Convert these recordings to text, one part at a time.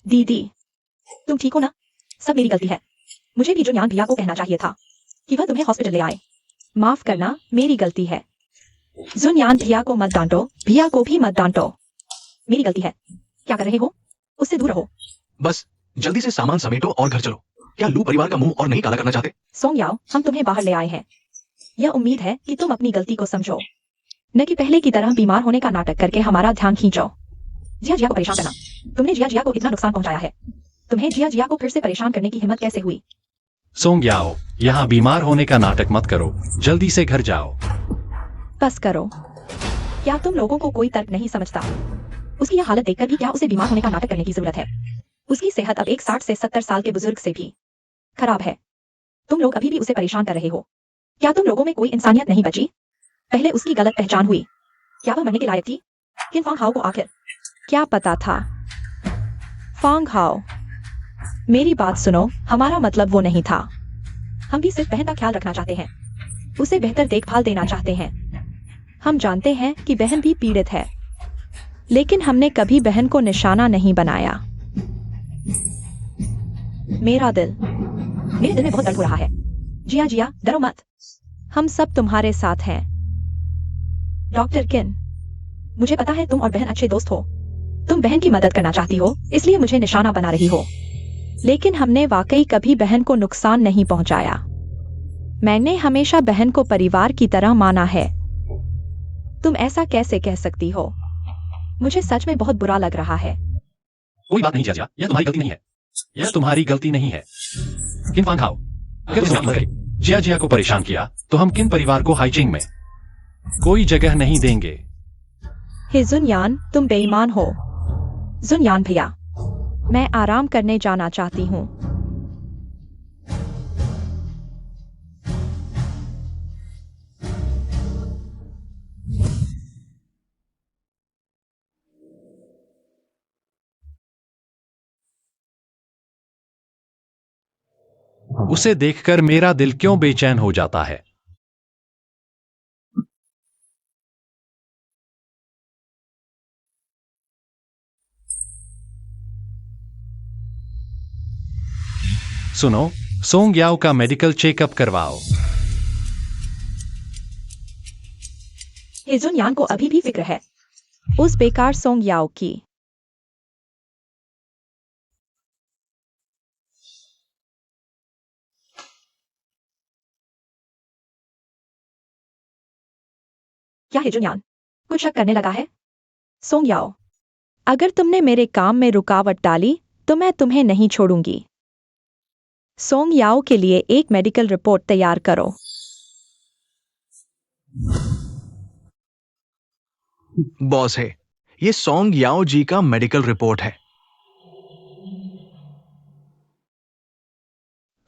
दीदी, तुम ठीक हो ना? सब मेरी गलती है। मुझे भी जुनियान भैया को कहना चाहिए था कि वह तुम्हें हॉस्पिटल ले आए। माफ करना, मेरी गलती है। जुनियान भैया को मत डांटो, भैया को भी मत डांटो। मेरी गलती है। क्या कर रहे हो? उससे दूर रहो। बस जल्दी से सामान समेटो और घर चलो। क्या लू परिवार का मुंह और नहीं काला करना चाहते? सोंग याओ, हम तुम्हें बाहर ले आए हैं। यह उम्मीद है कि तुम अपनी गलती को समझो, न कि पहले की तरह बीमार होने का नाटक करके हमारा ध्यान खींचो। जिया जिया को परेशान करना। तुमने जिया जिया को इतना नुकसान पहुंचाया है। तुम्हें जिया जिया को फिर से परेशान करने की हिम्मत कैसे हुई? सोंग याओ, यहाँ बीमार होने का नाटक मत करो, जल्दी से घर जाओ। बस करो। क्या तुम लोगों को कोई तर्क नहीं समझता? उसकी यह हालत देखकर भी क्या उसे बीमार होने का नाटक करने की जरूरत है? उसकी सेहत अब एक 60 से 70 साल के बुजुर्ग से भी खराब है। तुम लोग अभी भी उसे परेशान कर रहे हो। क्या तुम लोगों में कोई इंसानियत नहीं बची? पहले उसकी गलत पहचान हुई। क्या वह मरने के लायक थी? किन फांग हाओ को आखिर क्या पता था? फांग हाओ, मेरी बात सुनो, हमारा मतलब वो नहीं था। हम भी सिर्फ बहन का ख्याल रखना चाहते हैं, उसे बेहतर देखभाल देना चाहते हैं। हम जानते हैं कि बहन भी पीड़ित है, लेकिन हमने कभी बहन को निशाना नहीं बनाया। मेरे दिल में बहुत दर्द हो रहा है। जिया जिया, डरो मत, हम सब तुम्हारे साथ हैं। डॉक्टर किन, मुझे पता है तुम और बहन अच्छे दोस्त हो। तुम बहन की मदद करना चाहती हो, इसलिए मुझे निशाना बना रही हो। लेकिन हमने वाकई कभी बहन को नुकसान नहीं पहुंचाया। मैंने हमेशा बहन को परिवार की तरह माना है। तुम ऐसा कैसे कह सकती हो? मुझे सच में बहुत बुरा लग रहा है। कोई बात नहीं जिया, यह तुम्हारी गलती नहीं है। यह तुम्हारी गलती नहीं है। किन फांग हाओ, अगर उसने अपने जिया जिया को परेशान किया तो हम किन परिवार को हाइचिंग में कोई जगह नहीं देंगे। हे जुनयान, तुम बेईमान हो। जुनयान भैया, मैं आराम करने जाना चाहती हूँ। उसे देखकर मेरा दिल क्यों बेचैन हो जाता है। सुनो, सोंग याओ का मेडिकल चेकअप करवाओ। हे जुनयान को अभी भी फिक्र है उस बेकार सोंग याओ की। क्या है जुनयान, कुछ शक करने लगा है? सोंग याओ, अगर तुमने मेरे काम में रुकावट डाली तो मैं तुम्हें नहीं छोड़ूंगी। सोंग याओ के लिए एक मेडिकल रिपोर्ट तैयार करो। बॉस है, ये सोंग याओ जी का मेडिकल रिपोर्ट है।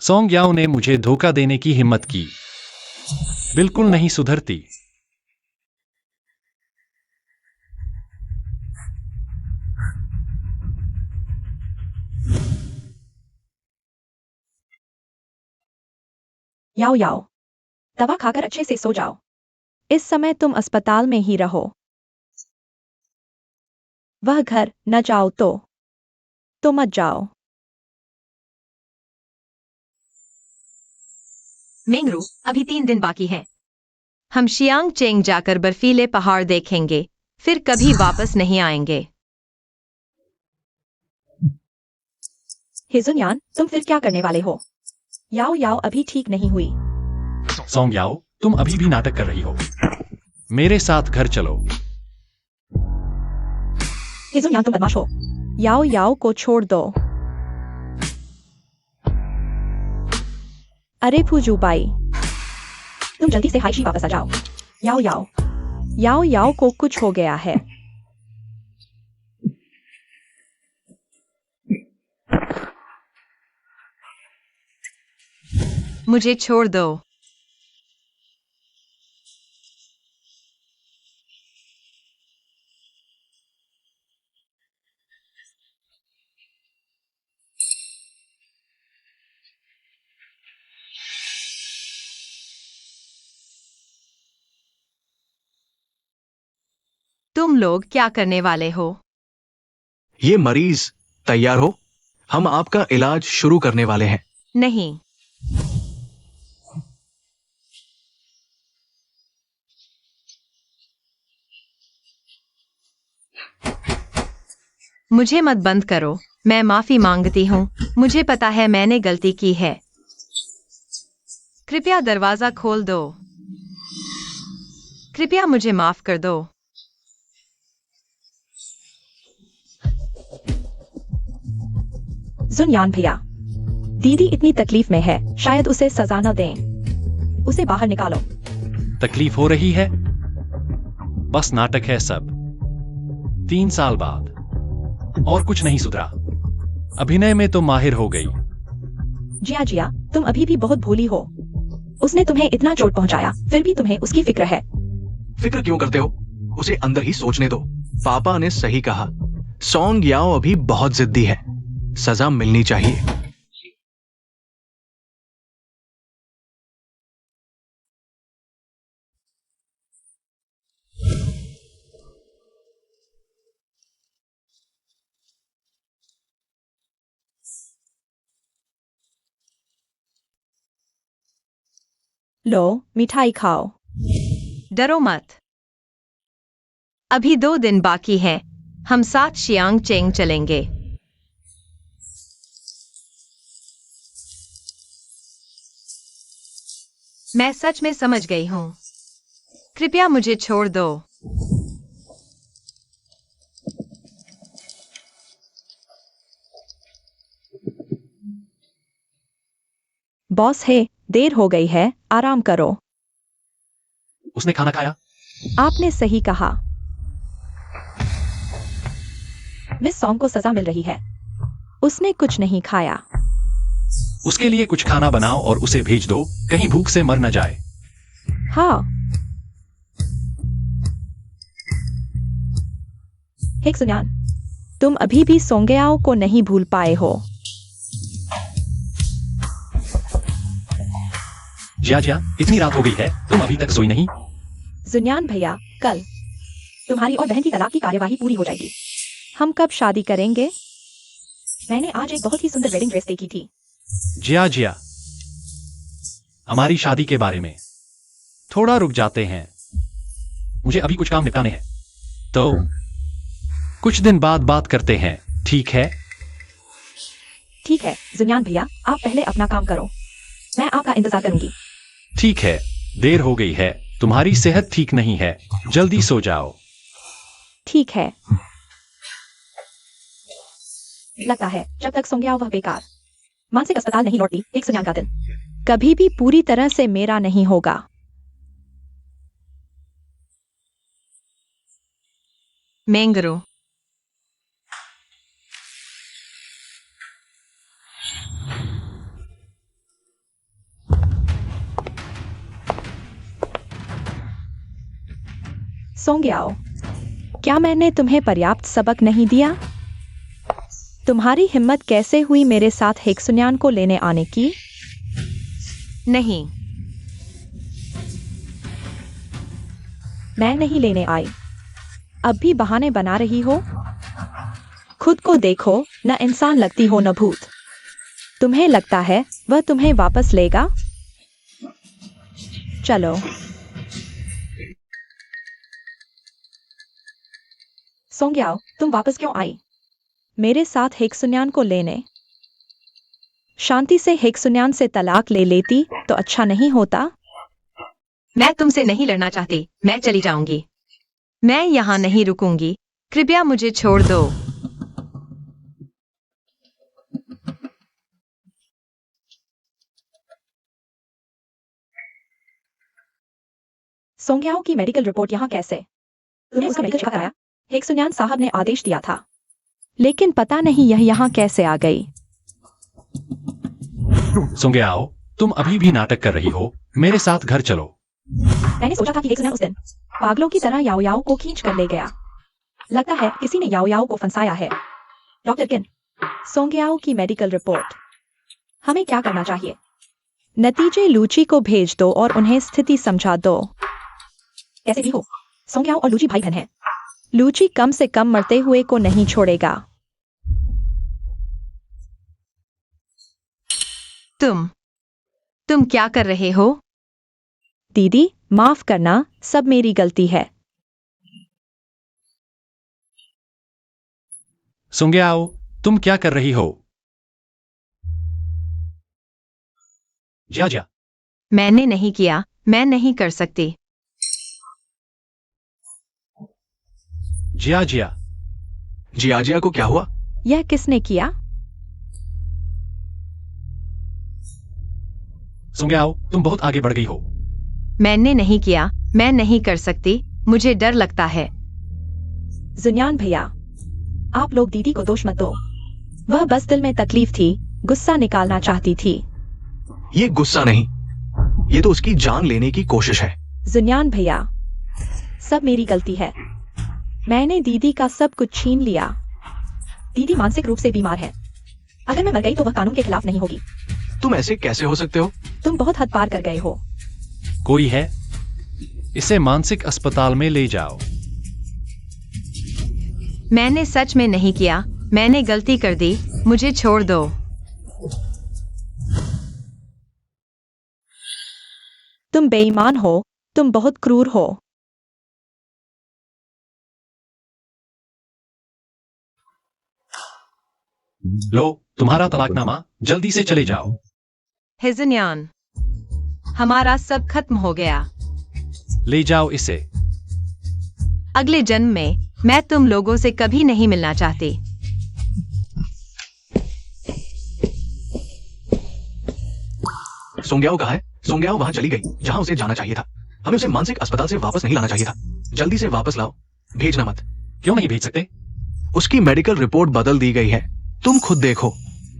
सोंग याओ ने मुझे धोखा देने की हिम्मत की, बिल्कुल नहीं सुधरती। याओ याओ, दवा खाकर अच्छे से सो जाओ। इस समय तुम अस्पताल में ही रहो। वह घर न जाओ तो मत जाओ। मेंगरू, अभी 3 दिन बाकी हैं। हम शियांग चेंग जाकर बर्फीले पहाड़ देखेंगे, फिर कभी वापस नहीं आएंगे। हे जुनयान, तुम फिर क्या करने वाले हो? याओ याओ अभी ठीक नहीं हुई। सोंग याओ, तुम अभी भी नाटक कर रही हो। मेरे साथ घर चलो। हे जुनयान, तुम बदमाश हो। याओ याओ को छोड़ दो। अरे फूजूबाई, तुम जल्दी से हाइशी वापस आ जाओ। याओ याओ, याओ याओ को कुछ हो गया है। मुझे छोड़ दो। तुम लोग क्या करने वाले हो? ये मरीज, तैयार हो, हम आपका इलाज शुरू करने वाले हैं। नहीं, मुझे मत बंद करो। मैं माफी मांगती हूँ। मुझे पता है मैंने गलती की है। कृपया दरवाजा खोल दो। कृपया मुझे माफ कर दो। जुनयान भैया, दीदी इतनी तकलीफ में है, शायद उसे सजा न दें। उसे बाहर निकालो। तकलीफ हो रही है? बस नाटक है सब। 3 साल बाद और कुछ नहीं सुधरा। अभिनय में तो माहिर हो गई। जिया जिया, तुम अभी भी बहुत भोली हो। उसने तुम्हें इतना चोट पहुंचाया, फिर भी तुम्हें उसकी फिक्र है। फिक्र क्यों करते हो? उसे अंदर ही सोचने दो। पापा ने सही कहा, सॉन्ग याओ अभी बहुत जिद्दी है। सजा मिलनी चाहिए। लो, मिठाई खाओ। डरो मत। अभी 2 दिन बाकी हैं। हम साथ शियांग चेंग चलेंगे। मैं सच में समझ गई हूँ। कृपया मुझे छोड़ दो। बॉस है, देर हो गई है, आराम करो। उसने खाना खाया? आपने सही कहा। मिस सॉन्ग को सजा मिल रही है। उसने कुछ नहीं खाया। उसके लिए कुछ खाना बनाओ और उसे भेज दो, कहीं भूख से मर न जाए। हाँ। हेक सुन्यान, तुम अभी भी सोंगयाओ को नहीं भूल पाए हो। जिया जिया, इतनी रात हो गई है, तुम अभी तक सोई नहीं? जुन्यान भैया, कल तुम्हारी और बहन की तलाक की कार्यवाही पूरी हो जाएगी। हम कब शादी करेंगे? मैंने आज एक बहुत ही सुंदर वेडिंग ड्रेस देखी थी। जिया जिया, हमारी शादी के बारे में थोड़ा रुक जाते हैं। मुझे अभी कुछ काम निपटाने हैं, तो कुछ दिन बाद बात करते हैं, ठीक है? ठीक है जुन्यान भैया, आप पहले अपना काम करो। मैं आपका इंतजार करूंगी। ठीक है, देर हो गई है। तुम्हारी सेहत ठीक नहीं है, जल्दी सो जाओ। ठीक है। लगता है जब तक सोंगयाओ वह बेकार। मानसिक अस्पताल नहीं लौटती एक सुन्यान का दिन कभी भी पूरी तरह से मेरा नहीं होगा। मैंगरो। सोंगयाओ, क्या मैंने तुम्हें पर्याप्त सबक नहीं दिया? तुम्हारी हिम्मत कैसे हुई मेरे साथ हेक्सुन्यान को लेने आने की? नहीं, मैं नहीं लेने आई। अब भी बहाने बना रही हो। खुद को देखो, न इंसान लगती हो न भूत। तुम्हें लगता है वह तुम्हें वापस लेगा? चलो। सोंगयाओ, तुम वापस क्यों आई? मेरे साथ हेक्सुन्यान को लेने। शांति से हेक्सुन्यान से तलाक ले लेती तो अच्छा नहीं होता? मैं तुमसे नहीं लड़ना चाहती। मैं चली जाऊंगी। मैं यहाँ नहीं रुकूंगी। कृपया मुझे छोड़ दो। सोंगयाओ की मेडिकल रिपोर्ट यहाँ कैसे? तुमने उसका मेडिकल चेकअप कराया? हेक्सुन्यान साहब ने आदेश दिया था। लेकिन पता नहीं यह यहाँ कैसे आ गई। सोंगयाओ, तुम अभी भी नाटक कर रही हो। मेरे साथ घर चलो। मैंने सोचा था कि हेक्सुन्यान उस दिन पागलों की तरह याओ याओ को खींच कर ले गया। लगता है किसी ने याओ याओ को फंसाया है। डॉक्टर किन, सोंगयाओ की मेडिकल रिपोर्ट। हमें क्या करना चाहिए? नतीजे लूची को भेज दो और उन्हें स्थिति समझा दो। कैसे भी हो, सोंगयाओ और लूची भाई बहन हैं। लूची कम से कम मरते हुए को नहीं छोड़ेगा। तुम क्या कर रहे हो? दीदी, माफ करना, सब मेरी गलती है। सुंग्याओ, तुम क्या कर रही हो? जिया, मैंने नहीं किया, मैं नहीं कर सकती। जिया, जिया को क्या हुआ? यह किसने किया? सुंग्याओ, तुम बहुत आगे बढ़ गई हो। मैंने नहीं किया, मैं नहीं कर सकती, मुझे डर लगता है। जुनियान भैया, आप लोग दीदी को दोष मत दो। वह बस दिल में तकलीफ थी, गुस्सा निकालना चाहती थी। ये गुस्सा नहीं, ये तो उसकी जान लेने की कोशिश है। जुनियान भैया, सब मेरी गलती है। मैंने दीदी का सब कुछ छीन लिया। दीदी मानसिक रूप से बीमार है। अगर मैं मर गई तो वह कानून के खिलाफ नहीं होगी। तुम ऐसे कैसे हो सकते हो? तुम बहुत हद पार कर गए हो। कोई है? इसे मानसिक अस्पताल में ले जाओ। मैंने सच में नहीं किया, मैंने गलती कर दी, मुझे छोड़ दो। तुम बेईमान हो, तुम बहुत क्रूर हो। लो, तुम्हारा तलाकनामा, जल्दी से चले जाओ। हिजन्यान, हमारा सब खत्म हो गया। ले जाओ इसे। अगले जन्म में मैं तुम लोगों से कभी नहीं मिलना चाहती। सोंग्याओ कहाँ है? सोंग्याओ वहां चली गई जहां उसे जाना चाहिए था। हमें उसे मानसिक अस्पताल से वापस नहीं लाना चाहिए था। जल्दी से वापस लाओ, भेजना मत। क्यों नहीं भेज सकते? उसकी मेडिकल रिपोर्ट बदल दी गई है, तुम खुद देखो।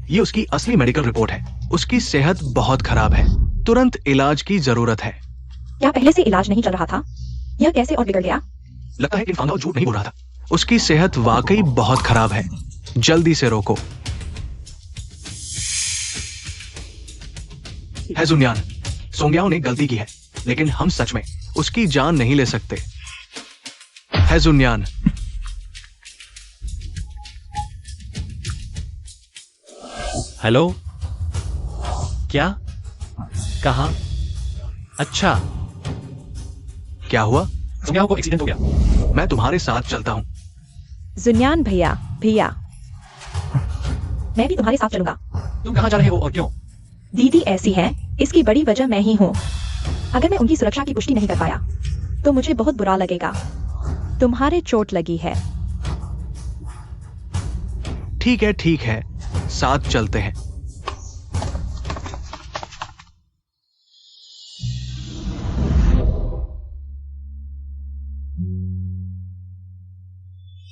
ये उसकी असली मेडिकल रिपोर्ट है। उसकी सेहत बहुत खराब है, तुरंत इलाज की जरूरत है। क्या पहले से इलाज नहीं चल रहा था? यह कैसे और बिगड़ गया? लगता है कि फांगाओ झूठ नहीं बोल रहा था। उसकी सेहत वाकई बहुत खराब है, जल्दी से रोको। है जुनियान, सोंग्याओ ने गलती की है, लेकिन हम सच में उसकी जान नहीं ले सकते। है जुनियान, हेलो? क्या? कहाँ? अच्छा, क्या हुआ? सुंग्याओ को एक्सीडेंट हो गया। मैं तुम्हारे साथ चलता हूँ। जुनियान भैया, भैया, मैं भी तुम्हारे साथ चलूंगा। तुम कहाँ जा रहे हो और क्यों? दीदी ऐसी है, इसकी बड़ी वजह मैं ही हूँ। अगर मैं उनकी सुरक्षा की पुष्टि नहीं कर पाया तो मुझे बहुत बुरा लगेगा। तुम्हारे चोट लगी है। ठीक है, साथ चलते हैं।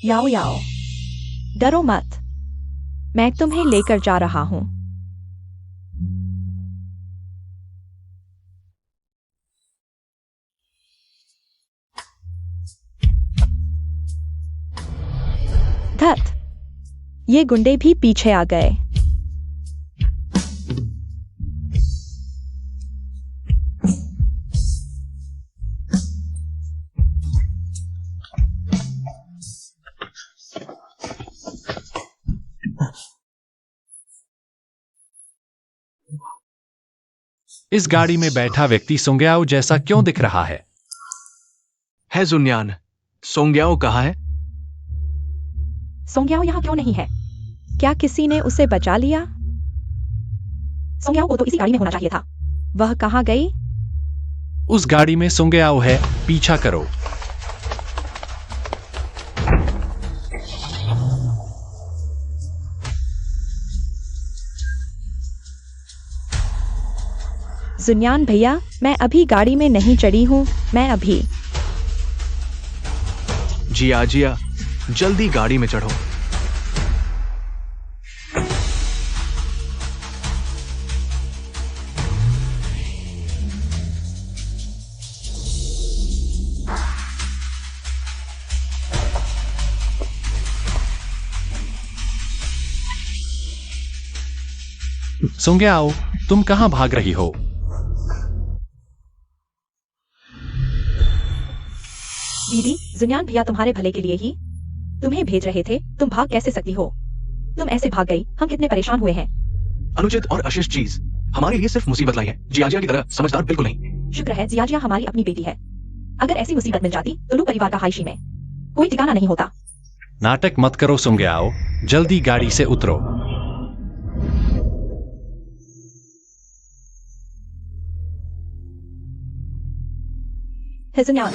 याओ याओ, डरो मत, मैं तुम्हें लेकर जा रहा हूं। धत, ये गुंडे भी पीछे आ गए। इस गाड़ी में बैठा व्यक्ति सुंग्याओ जैसा क्यों दिख रहा है? है जुनियान, सोंग्याओ कहाँ है? सोंग्याओ यहाँ क्यों नहीं है? क्या किसी ने उसे बचा लिया? सोंग्याओ को तो इसी गाड़ी में होना चाहिए था। वह कहाँ गई? उस गाड़ी में सुंग्याओ है, पीछा करो। जुनियान भैया, मैं अभी गाड़ी में नहीं चढ़ी हूँ, मैं अभी। जिया, जल्दी गाड़ी में चढ़ो। सुंग्याओ, तुम कहां भाग रही हो? दीदी, जुनियान भैया तुम्हारे भले के लिए ही तुम्हें भेज रहे थे। तुम भाग कैसे सकती हो? तुम ऐसे भाग गई, हम कितने परेशान हुए हैं। अनुचित और अशिष्ट चीज हमारे लिए सिर्फ मुसीबत लाई है, जियाजिया की तरह समझदार बिल्कुल नहीं। शुक्र है जियाजिया हमारी अपनी बेटी है। अगर ऐसी मुसीबत मिल जाती तो लू परिवार का हाइशी में कोई ठिकाना नहीं होता। नाटक मत करो सुंग्याओ, जल्दी गाड़ी से उतरो। हिजुन्यान,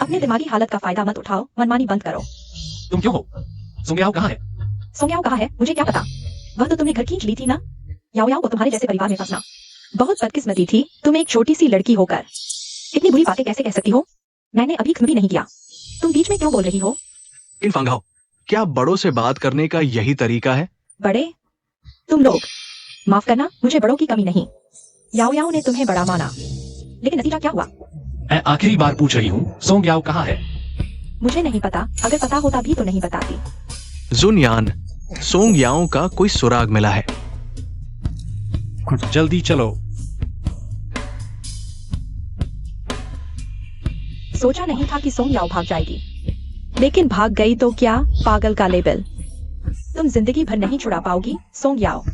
अपने दिमागी हालत का फायदा मत उठाओ, मनमानी बंद करो। तुम क्यों हो? सुंग्याओ कहाँ है? सोंग्याओ कहाँ है मुझे क्या पता, वह तो तुमने घर खींच ली थी ना। याओ याओ को तुम्हारे जैसे परिवार में फंसना बहुत बदकिस्मती थी। तुम एक छोटी सी लड़की होकर इतनी बुरी बातें कैसे कह सकती हो? मैंने अभी भी नहीं किया, तुम बीच में क्यों बोल रही हो? इन फांगाओ, क्या बड़ों से बात करने का यही तरीका है? बड़े? तुम लोग, माफ करना, मुझे बड़ों की कमी नहीं। याओ याओ ने तुम्हें बड़ा माना, लेकिन नतीजा क्या हुआ? मैं आखिरी बार पूछ रही हूँ, सोंग्याओ कहाँ है? मुझे नहीं पता, अगर पता होता भी तो नहीं बताती। जुनयान, सोंग्याओ का कोई सुराग मिला है। जल्दी चलो। सोचा नहीं था कि सोंग याओ भाग जाएगी, लेकिन भाग गई तो क्या? पागल का लेबल। तुम जिंदगी भर नहीं छुड़ा पाओगी सोंग याओ,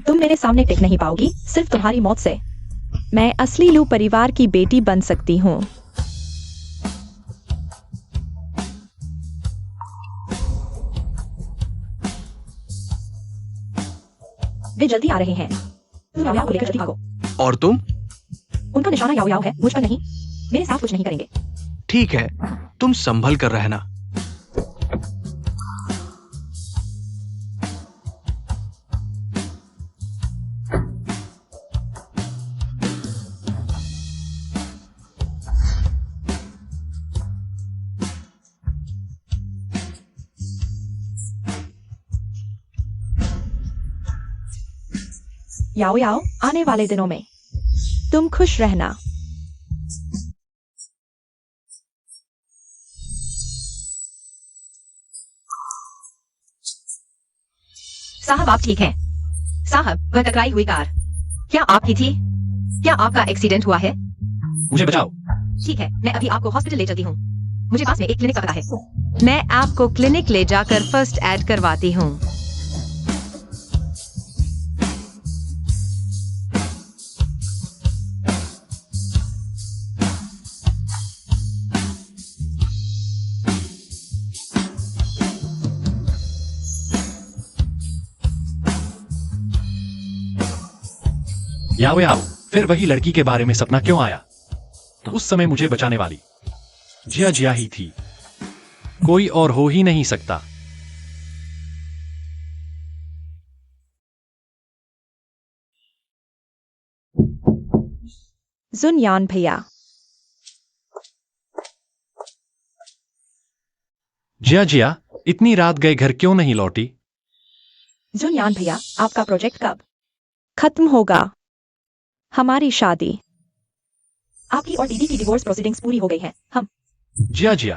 तुम मेरे सामने टिक नहीं पाओगी सिर्फ तुम्हारी मौत से। मैं असली लू परिवार की बेटी बन सकती हूँ। वे जल्दी आ रहे हैं, तुम याओ याओ को लेकर जल्दी भागो। और तुम? उनका निशाना याओ याओ है, मुझ पर नहीं। मेरे साथ कुछ नहीं करेंगे। ठीक है, तुम संभल कर रहना। याओ याओ, आने वाले दिनों में तुम खुश रहना। साहब आप ठीक हैं? साहब, वह टकराई हुई कार क्या आपकी थी? क्या आपका एक्सीडेंट हुआ है? मुझे बचाओ। ठीक है, मैं अभी आपको हॉस्पिटल ले चलती हूँ। मुझे पास में एक क्लिनिक का पता है। मैं आपको क्लिनिक ले जाकर फर्स्ट एड करवाती हूँ। याओ याओ, फिर वही लड़की के बारे में सपना क्यों आया? उस समय मुझे बचाने वाली जिया जिया ही थी, कोई और हो ही नहीं सकता। जुनयान भैया, जिया जिया, इतनी रात गए घर क्यों नहीं लौटी? जुनयान भैया, आपका प्रोजेक्ट कब खत्म होगा? हमारी शादी, आपकी और दीदी की डिवोर्स प्रोसीडिंग्स पूरी हो गई हैं। हम जिया जिया,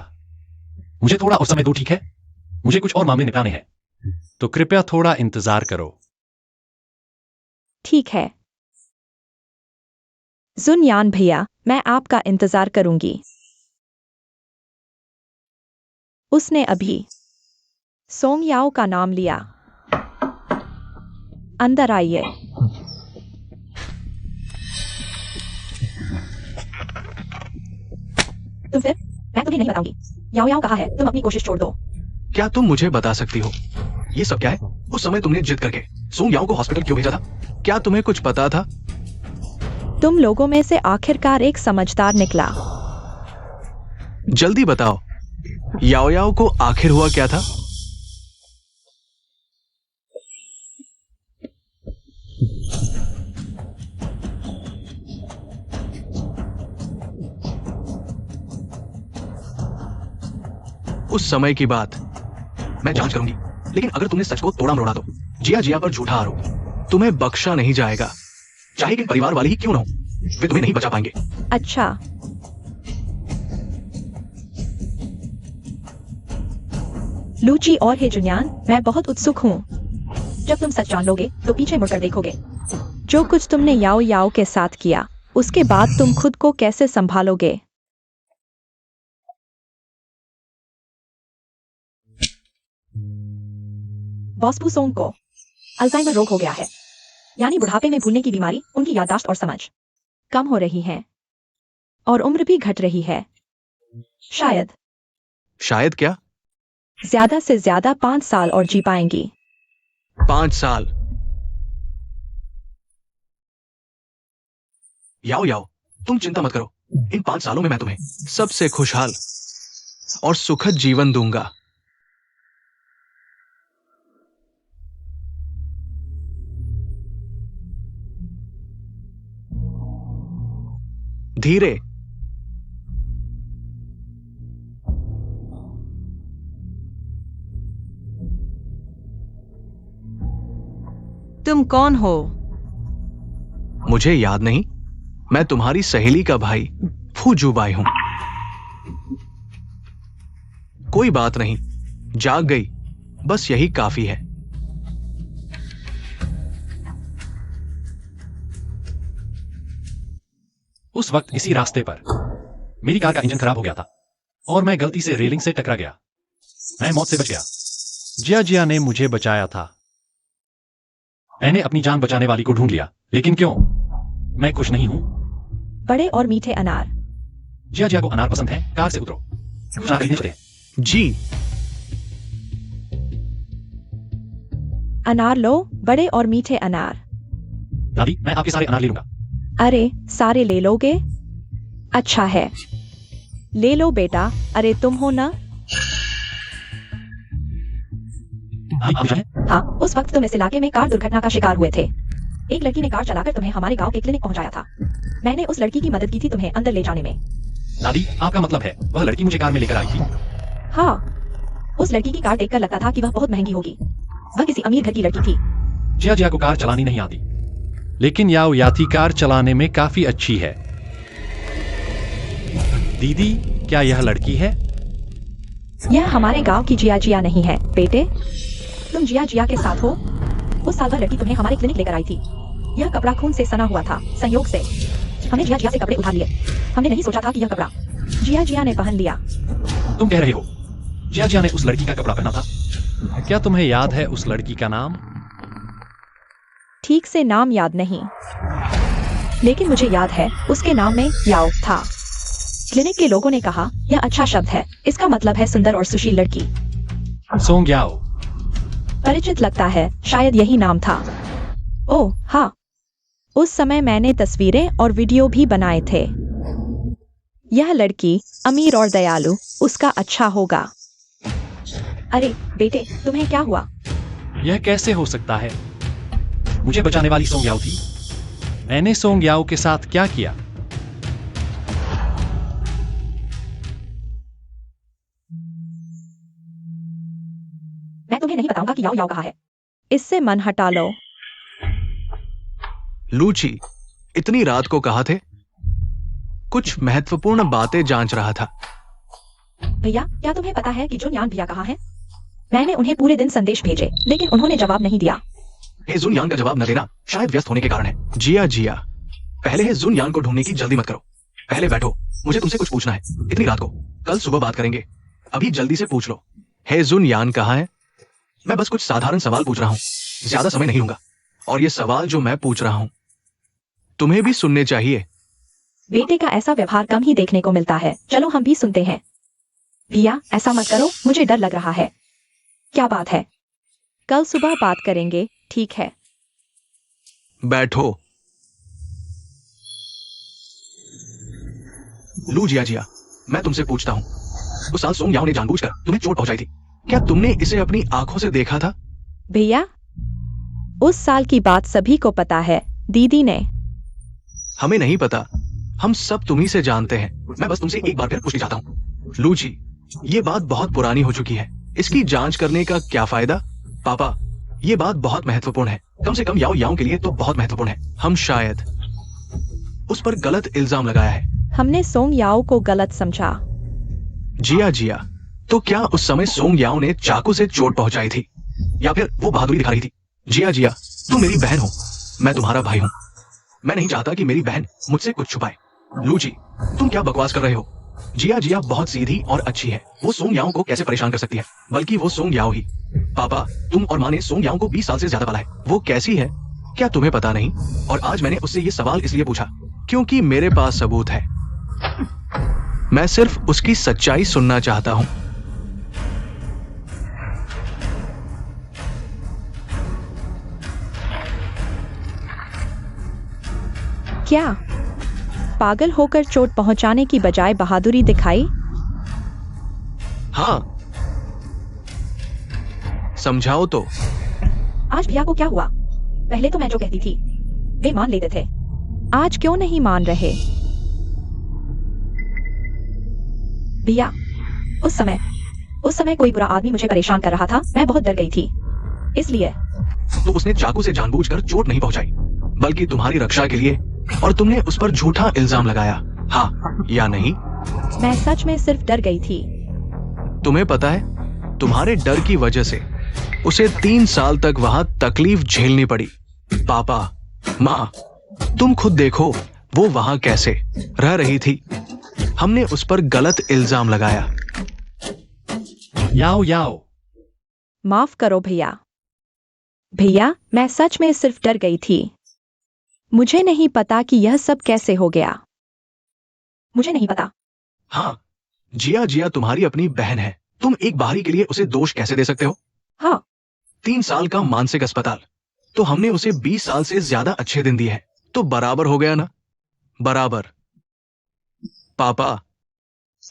मुझे थोड़ा और समय दो, ठीक है? मुझे कुछ और मामले निपटाने हैं, तो कृपया थोड़ा इंतजार करो। ठीक है जुनयान भैया, मैं आपका इंतजार करूंगी। उसने अभी सोंग याओ का नाम लिया। अंदर आइए। तुम फिर? मैं तुम्हें नहीं बताऊंगी। याओ याओ कहाँ है? तुम अपनी कोशिश छोड़ दो। क्या तुम मुझे बता सकती हो ये सब क्या है? उस समय तुमने जिद करके सोंग याओ को हॉस्पिटल क्यों भेजा था? क्या तुम्हें कुछ पता था? तुम लोगों में से आखिरकार एक समझदार निकला। जल्दी बताओ, याओ याओ को आखिर हुआ क्या था? उस समय की बात मैं जांच करूंगी, लेकिन अगर तुमने सच को तोड़ा मरोड़ा तो जिया जिया पर झूठा आरोप तुम्हें बख्शा नहीं जाएगा, चाहे कि परिवार वाले ही क्यों ना हो, वे तुम्हें नहीं बचा पाएंगे। अच्छा, लूची और हे जुनियान, मैं बहुत उत्सुक हूँ। जब तुम सच जान लोगे तो पीछे मुड़कर देखोगे। जो कुछ तुमने याओ याओ के साथ किया, उसके बाद तुम खुद को कैसे संभालोगे? बॉस पुसोंग को अल्जाइमर रोग हो गया है। यानी बुढ़ापे में भूलने की बीमारी, उनकी याददाश्त और समझ कम हो रही है और उम्र भी घट रही है। शायद शायद क्या? ज्यादा से ज्यादा 5 साल और जी पाएंगी। 5 साल? याओ याओ, तुम चिंता मत करो। इन 5 सालों में मैं तुम्हें सबसे खुशहाल और सुखद जीवन दूंगा। धीरे। तुम कौन हो? मुझे याद नहीं। मैं तुम्हारी सहेली का भाई फूजूबाई हूं। कोई बात नहीं, जाग गई, बस यही काफी है। उस वक्त इसी रास्ते पर मेरी कार का इंजन खराब हो गया था और मैं गलती से रेलिंग से टकरा गया। मैं मौत से बच गया। जिया जिया ने मुझे बचाया था। मैंने अपनी जान बचाने वाली को ढूंढ लिया, लेकिन क्यों? मैं खुश नहीं हूं। बड़े और मीठे अनार। जिया जिया को अनार पसंद है। कार से उतरो, अनार खरीदने चलते हैं। जी। अनार लो, बड़े और मीठे अनार। दादी, मैं आपके सारे अनार ले लूंगा। अरे, सारे ले लोगे? अच्छा है, ले लो बेटा। अरे तुम हो ना? आप जाएं? हाँ, उस वक्त तुम इस इलाके में कार दुर्घटना का शिकार हुए थे। एक लड़की ने कार चलाकर तुम्हें हमारे गांव के क्लिनिक पहुंचाया था। मैंने उस लड़की की मदद की थी तुम्हें अंदर ले जाने में। दादी, आपका मतलब है वह लड़की मुझे कार में लेकर आई थी? हाँ, उस लड़की की कार देखकर लगता था कि वह बहुत महंगी होगी। वह किसी अमीर घर की लड़की थी। जिया जिया को कार चलानी नहीं आती, लेकिन याओ याती कार चलाने में काफी अच्छी है। दीदी, क्या यह लड़की है? यह हमारे गांव की जिया जिया नहीं है बेटे। तुम जिया जिया के साथ हो। उस साल वह लड़की तुम्हें हमारे क्लिनिक लेकर आई थी। यह कपड़ा खून से सना हुआ था। संयोग से हमने जिया जिया से कपड़े उठा लिए। हमने नहीं सोचा था कि यह कपड़ा जिया जिया ने पहन लिया। तुम कह रहे हो जिया जिया ने उस लड़की का कपड़ा पहना था? क्या तुम्हें याद है उस लड़की का नाम? ठीक से नाम याद नहीं, लेकिन मुझे याद है उसके नाम में याओ था। क्लिनिक के लोगों ने कहा यह अच्छा शब्द है, इसका मतलब है सुंदर और सुशील लड़की। सोंग याओ। परिचित लगता है, शायद यही नाम था। ओह हाँ, उस समय मैंने तस्वीरें और वीडियो भी बनाए थे। यह लड़की अमीर और दयालु, उसका अच्छा होगा। अरे बेटे, तुम्हें क्या हुआ? यह कैसे हो सकता है? मुझे बचाने वाली सोंग याओ थी। मैंने सोंग याओ के साथ क्या किया? मैं तुम्हें नहीं बताऊंगा कि याओ याओ कहाँ है। इससे मन हटा लो। लूची, इतनी रात को कहाँ थे? कुछ महत्वपूर्ण बातें जांच रहा था। भैया, क्या तुम्हें पता है कि जुन यान भैया कहाँ हैं? मैंने उन्हें पूरे दिन संदेश भेजे, लेकिन उन्होंने जवाब नहीं दिया। हे जुन यान का जवाब न देना शायद व्यस्त होने के कारण है। जिया जिया, पहले हे जुन यान को ढूंढने की जल्दी मत करो। पहले बैठो, मुझे तुमसे कुछ पूछना है। इतनी रात को, कल सुबह बात करेंगे। अभी जल्दी से पूछ लो। हे जुन यान कहाँ है? मैं बस कुछ साधारण सवाल पूछ रहा हूँ, ज्यादा समय नहीं लूंगा। और ये सवाल जो मैं पूछ रहा हूँ तुम्हें भी सुनने चाहिए। बेटे का ऐसा व्यवहार कम ही देखने को मिलता है। चलो हम भी सुनते हैं। भैया, ऐसा मत करो, मुझे डर लग रहा है। क्या बात है? कल सुबह बात करेंगे, ठीक है? बैठो। लू जिया जिया, मैं तुमसे पूछता हूँ, उस साल सोंग याओ ने जानबूझकर तुम्हें चोट पहुंचाई थी। क्या तुमने इसे अपनी आंखों से देखा था? भैया, उस साल की बात सभी को पता है। दीदी ने। हमें नहीं पता, हम सब तुम्ही से जानते हैं। मैं बस तुमसे एक बार फिर पूछना चाहता हूँ। लू जी, ये बात बहुत पुरानी हो चुकी है, इसकी जांच करने का क्या फायदा? पापा, ये बात बहुत महत्वपूर्ण है, कम से कम याओ याओ के लिए तो बहुत महत्वपूर्ण है। हम शायद उस पर गलत इल्जाम लगाया है। हमने सोंग याओ को गलत समझा। जिया जिया, तो क्या उस समय सोंग याओ ने चाकू से चोट पहुंचाई थी या फिर वो बहादुरी दिखा रही थी? जिया जिया, तुम मेरी बहन हो, मैं तुम्हारा भाई हूं। मैं नहीं चाहता कि मेरी बहन मुझसे कुछ छुपाए। लू जी, तुम क्या बकवास कर रहे हो? जिया जिया बहुत सीधी और अच्छी है, वो सोंग याओ को कैसे परेशान कर सकती है? बल्कि वो सोंग याओ ही। पापा, तुम और माँ ने सोंग याओ को 20 साल से ज्यादा पाला है। वो कैसी है? क्या तुम्हें पता नहीं? और आज मैंने उससे ये सवाल इसलिए पूछा क्योंकि मेरे पास सबूत है। मैं सिर्फ उसकी सच्चाई सुनना चाहता हूं। क्या पागल होकर चोट पहुंचाने की बजाय बहादुरी दिखाई? हाँ, समझाओ तो। आज भैया को क्या हुआ? पहले तो मैं जो कहती थी वे मान लेते थे, आज क्यों नहीं मान रहे? भैया, उस समय कोई बुरा आदमी मुझे परेशान कर रहा था। मैं बहुत डर गई थी, इसलिए। तो उसने चाकू से जानबूझकर चोट नहीं पहुंचाई, बल्कि तुम्हारी रक्षा के लिए, और तुमने उस पर झूठा इल्जाम लगाया, हाँ या नहीं? मैं सच में सिर्फ डर गई थी। तुम्हें पता है, तुम्हारे डर की वजह से उसे 3 साल तक वहां तकलीफ झेलनी पड़ी। पापा, माँ, तुम खुद देखो वो वहां कैसे रह रही थी। हमने उस पर गलत इल्जाम लगाया। याओ याओ, माफ करो भैया। भैया, मैं सच में सिर्फ डर गई थी। मुझे नहीं पता कि यह सब कैसे हो गया। मुझे नहीं पता। हाँ, जिया तुम्हारी अपनी बहन है। तुम एक बाहरी के लिए उसे दोष कैसे दे सकते हो? हाँ, 3 साल का मानसिक अस्पताल, तो हमने उसे 20 साल से ज्यादा अच्छे दिन दिए हैं, तो बराबर हो गया ना? बराबर। पापा,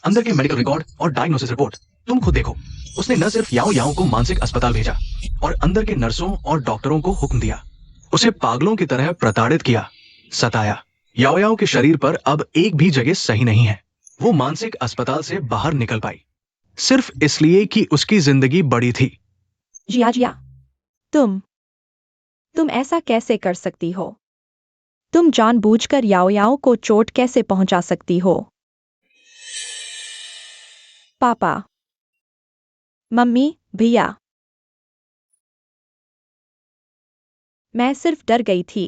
अंदर के मेडिकल रिकॉर्ड और डायग्नोसिस रिपोर्ट तुम खुद देखो। उसने न सिर्फ याओ याओ को मानसिक अस्पताल भेजा, और अंदर के नर्सों और डॉक्टरों को हुक्म दिया, उसे पागलों की तरह प्रताड़ित किया, सताया। याओ याओ के शरीर पर अब एक भी जगह सही नहीं है। वो मानसिक अस्पताल से बाहर निकल पाई सिर्फ इसलिए कि उसकी जिंदगी बड़ी थी। जिया, तुम ऐसा कैसे कर सकती हो? तुम जानबूझकर याओ याओ को चोट कैसे पहुंचा सकती हो? पापा, मम्मी, भैया, मैं सिर्फ डर गई थी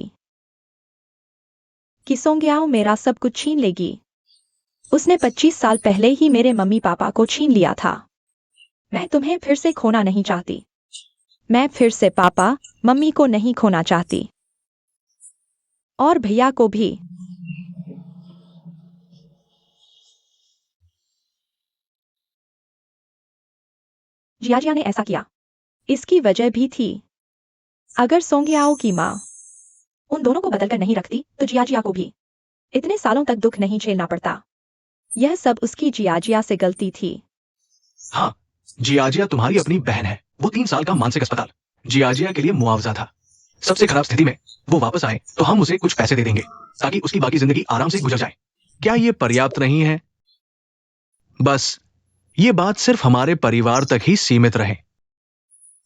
कि सोंग याओ मेरा सब कुछ छीन लेगी। उसने 25 साल पहले ही मेरे मम्मी पापा को छीन लिया था। मैं तुम्हें फिर से खोना नहीं चाहती। मैं फिर से पापा, मम्मी को नहीं खोना चाहती, और भैया को भी। जिया ने ऐसा किया, इसकी वजह भी थी। अगर सोंग याओ की माँ उन दोनों को बदलकर नहीं रखती तो जिया को भी इतने सालों तक दुख नहीं झेलना पड़ता। यह सब उसकी जिया से गलती थी। हाँ, जिया तुम्हारी अपनी बहन है। वो 3 साल का मानसिक अस्पताल जिया के लिए मुआवजा था। सबसे खराब स्थिति में वो वापस आए तो हम उसे कुछ पैसे दे देंगे ताकि उसकी बाकी जिंदगी आराम से गुजर जाए। क्या ये पर्याप्त नहीं है? बस ये बात सिर्फ हमारे परिवार तक ही सीमित रहे।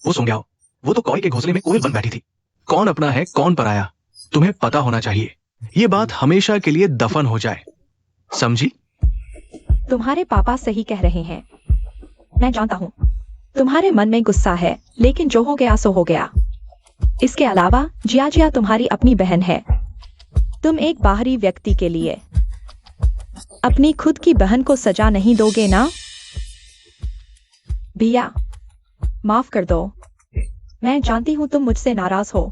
वो सो गया, वो तो कौई के घोंसले में कोयल बन बैठी थी। कौन अपना है कौन पराया, तुम्हें पता होना चाहिए। ये बात हमेशा के लिए दफन हो जाए, समझी? तुम्हारे पापा सही कह रहे हैं। मैं जानता हूं तुम्हारे मन में गुस्सा है, लेकिन जो हो गया सो हो गया। इसके अलावा जिया तुम्हारी अपनी बहन है। तुम एक बाहरी व्यक्ति के लिए अपनी खुद की बहन को सजा नहीं दोगे ना? भैया, माफ कर दो। मैं जानती हूं तुम मुझसे नाराज हो।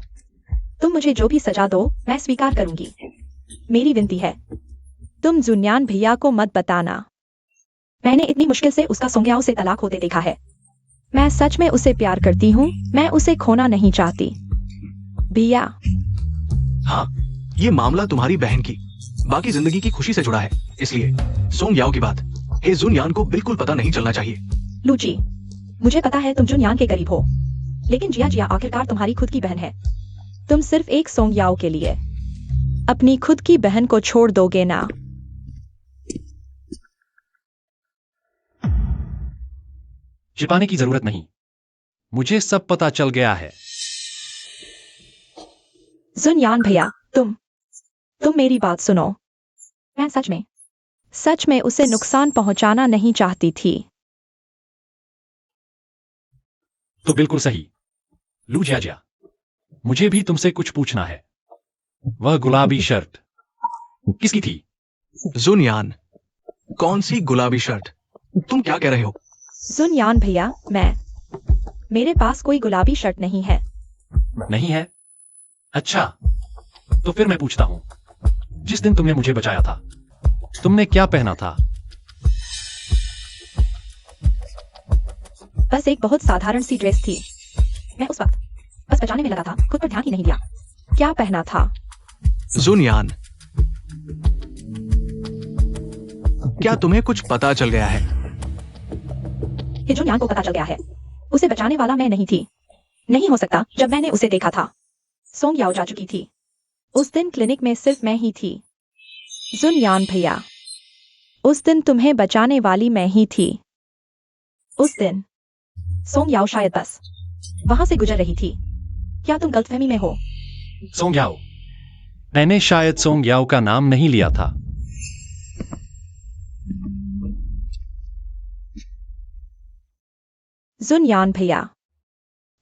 तुम मुझे जो भी सजा दो मैं स्वीकार करूंगी। मेरी विनती है, तुम जुन्यान भैया को मत बताना। मैंने इतनी मुश्किल से उसका सोंग्याओ से तलाक होते देखा है। मैं सच में उसे प्यार करती हूँ। मैं उसे खोना नहीं चाहती। भैया, हाँ, ये मामला तुम्हारी बहन की बाकी जिंदगी की खुशी से जुड़ा है, इसलिए सोंग याओ की बात हे जुनयान को बिल्कुल पता नहीं चलना चाहिए। लूची, मुझे पता है तुम जुनयान के करीब हो, लेकिन जिया आखिरकार तुम्हारी खुद की बहन है। तुम सिर्फ एक सोंग याओ के लिए अपनी खुद की बहन को छोड़ दोगे ना? छिपाने की जरूरत नहीं, मुझे सब पता चल गया है। जुनयान भैया, तुम मेरी बात सुनो। मैं सच में उसे नुकसान पहुंचाना नहीं चाहती थी। तो बिल्कुल सही। लू जिया, मुझे भी तुमसे कुछ पूछना है। वह गुलाबी शर्ट किसकी थी? जुनयान, कौन सी गुलाबी शर्ट? तुम क्या कह रहे हो? जुनयान भैया, मेरे पास कोई गुलाबी शर्ट नहीं है। नहीं है? अच्छा, तो फिर मैं पूछता हूं, जिस दिन तुमने मुझे बचाया था, तुमने क्या पहना था? बस एक बहुत साधारण सी ड्रेस थी। मैं उस वक्त बस बचाने में लगा था, खुद पर ध्यान ही नहीं दिया। क्या पहना था? जुनयान, क्या तुम्हें कुछ पता चल गया है? ये जुनयान को पता चल गया है। उसे बचाने वाला मैं नहीं थी। नहीं हो सकता जब मैंने उसे देखा था। सोंग याओ जा चुकी थी। उस दिन क्लिनिक में सिर्फ मैं ही थी। जुनयान भैया, उस दिन तुम्हें बचाने वाली मैं ही थी। उस दिन सोंग याओ शायद बस वहां से गुजर रही थी। क्या तुम गलतफहमी में हो? सोंग याओ, मैंने शायद सोंग याओ का नाम नहीं लिया था। जुनयान भैया,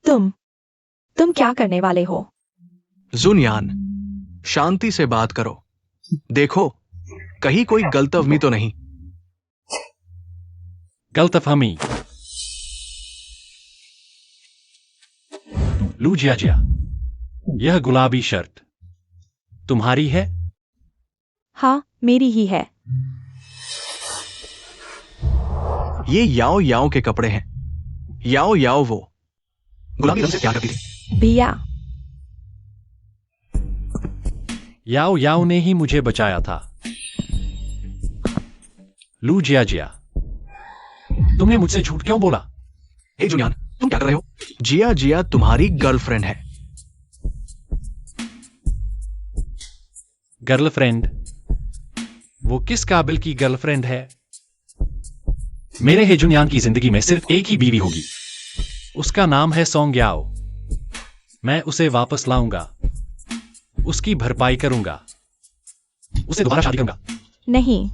तुम क्या करने वाले हो? जुनयान, शांति से बात करो। देखो, कहीं कोई गलतफहमी तो नहीं। गलतफहमी। लू जिया जिया, यह गुलाबी शर्ट तुम्हारी है? हाँ, मेरी ही है। ये याओ याओ के कपड़े हैं। याओ याओ वो गुलाबी रंग से प्यार करती थी। भैया, याओ याओ ने ही मुझे बचाया था। लू जिया जिया, तुमने मुझसे झूठ क्यों बोला? हे जुनयान, तुम क्या कर रहे हो? जिया जिया तुम्हारी गर्लफ्रेंड है। गर्लफ्रेंड? वो किस काबिल की गर्लफ्रेंड है? मेरे हे जुनयान की जिंदगी में सिर्फ एक ही बीवी होगी। उसका नाम है सोंग याओ। मैं उसे वापस लाऊंगा, उसकी भरपाई करूंगा, उसे दोबारा शादी करूंगा। नहीं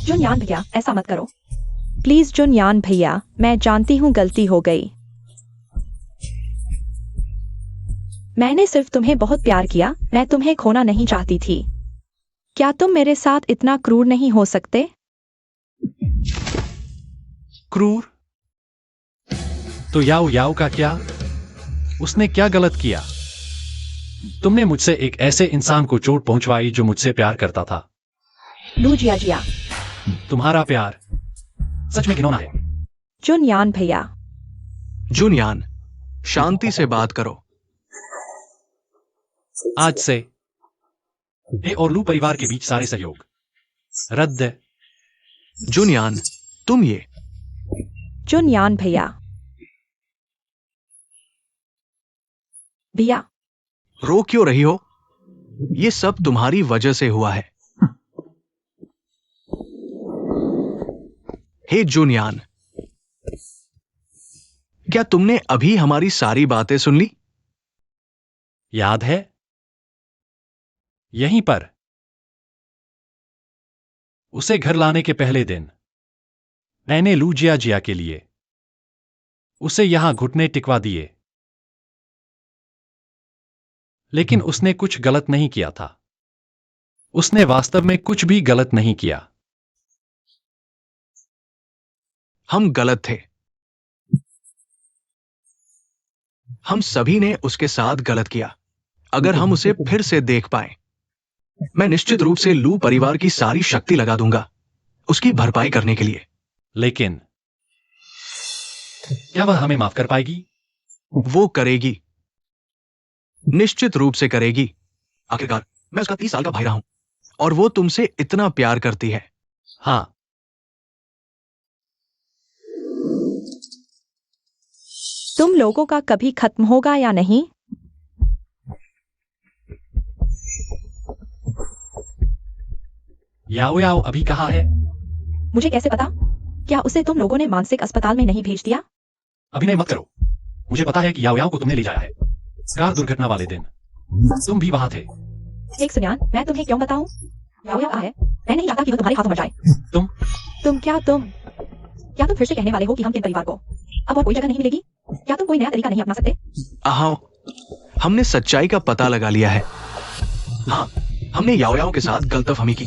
जुनयान भैया, ऐसा मत करो प्लीज। जुनयान भैया, मैं जानती हूँ गलती हो गई। मैंने सिर्फ तुम्हें बहुत प्यार किया। मैं तुम्हें खोना नहीं चाहती थी। क्या तुम मेरे साथ इतना क्रूर नहीं हो सकते? क्रूर? तो याओ याओ का क्या? उसने क्या गलत किया? तुमने मुझसे एक ऐसे इंसान को चोट पहुंचवाई जो मुझसे प्यार करता था। लू जिया जिया, तुम्हारा प्यार सच में घिनौना है। जुनयान भैया, जुनयान, शांति से बात करो। आज से हे और लू परिवार के बीच सारे सहयोग रद्द। जुनयान, तुम ये जुनयान भैया। भैया, रो क्यों रही हो? ये सब तुम्हारी वजह से हुआ है। हे जुनयान, क्या तुमने अभी हमारी सारी बातें सुन ली? याद है? यहीं पर उसे घर लाने के पहले दिन मैंने लू जिया जिया के लिए उसे यहां घुटने टिकवा दिए। लेकिन उसने कुछ गलत नहीं किया था। उसने वास्तव में कुछ भी गलत नहीं किया। हम गलत थे। हम सभी ने उसके साथ गलत किया। अगर हम उसे फिर से देख पाए, मैं निश्चित रूप से लू परिवार की सारी शक्ति लगा दूंगा उसकी भरपाई करने के लिए। लेकिन क्या वह हमें माफ कर पाएगी? वो करेगी, निश्चित रूप से करेगी। आखिरकार मैं उसका 30 साल का भाई रहा हूं और वो तुमसे इतना प्यार करती है। हां। तुम लोगों का कभी खत्म होगा या नहीं? याओ याओ अभी कहाँ है? मुझे कैसे पता? क्या उसे तुम लोगों ने मानसिक अस्पताल में नहीं भेज दिया? अभिनय मत करो। मुझे पता है कि याओ याओ को तुमने ले जाया है। कार दुर्घटना वाले दिन तुम भी वहां थे। एक सुनियान, मैं तुम्हें क्यों बताऊं? याओ याओ है। मैं नहीं चाहता कि वो तुम्हारे हाथों मर जाए। तुम क्या तुम फिर से कहने वाले हो कि हम किन परिवार को अब और कोई जगह नहीं मिलेगी? क्या तुम कोई नया तरीका नहीं अपना सकते? आओ, हमने सच्चाई का पता लगा लिया है। हाँ, हमने याओ याओ के साथ गलतफहमी की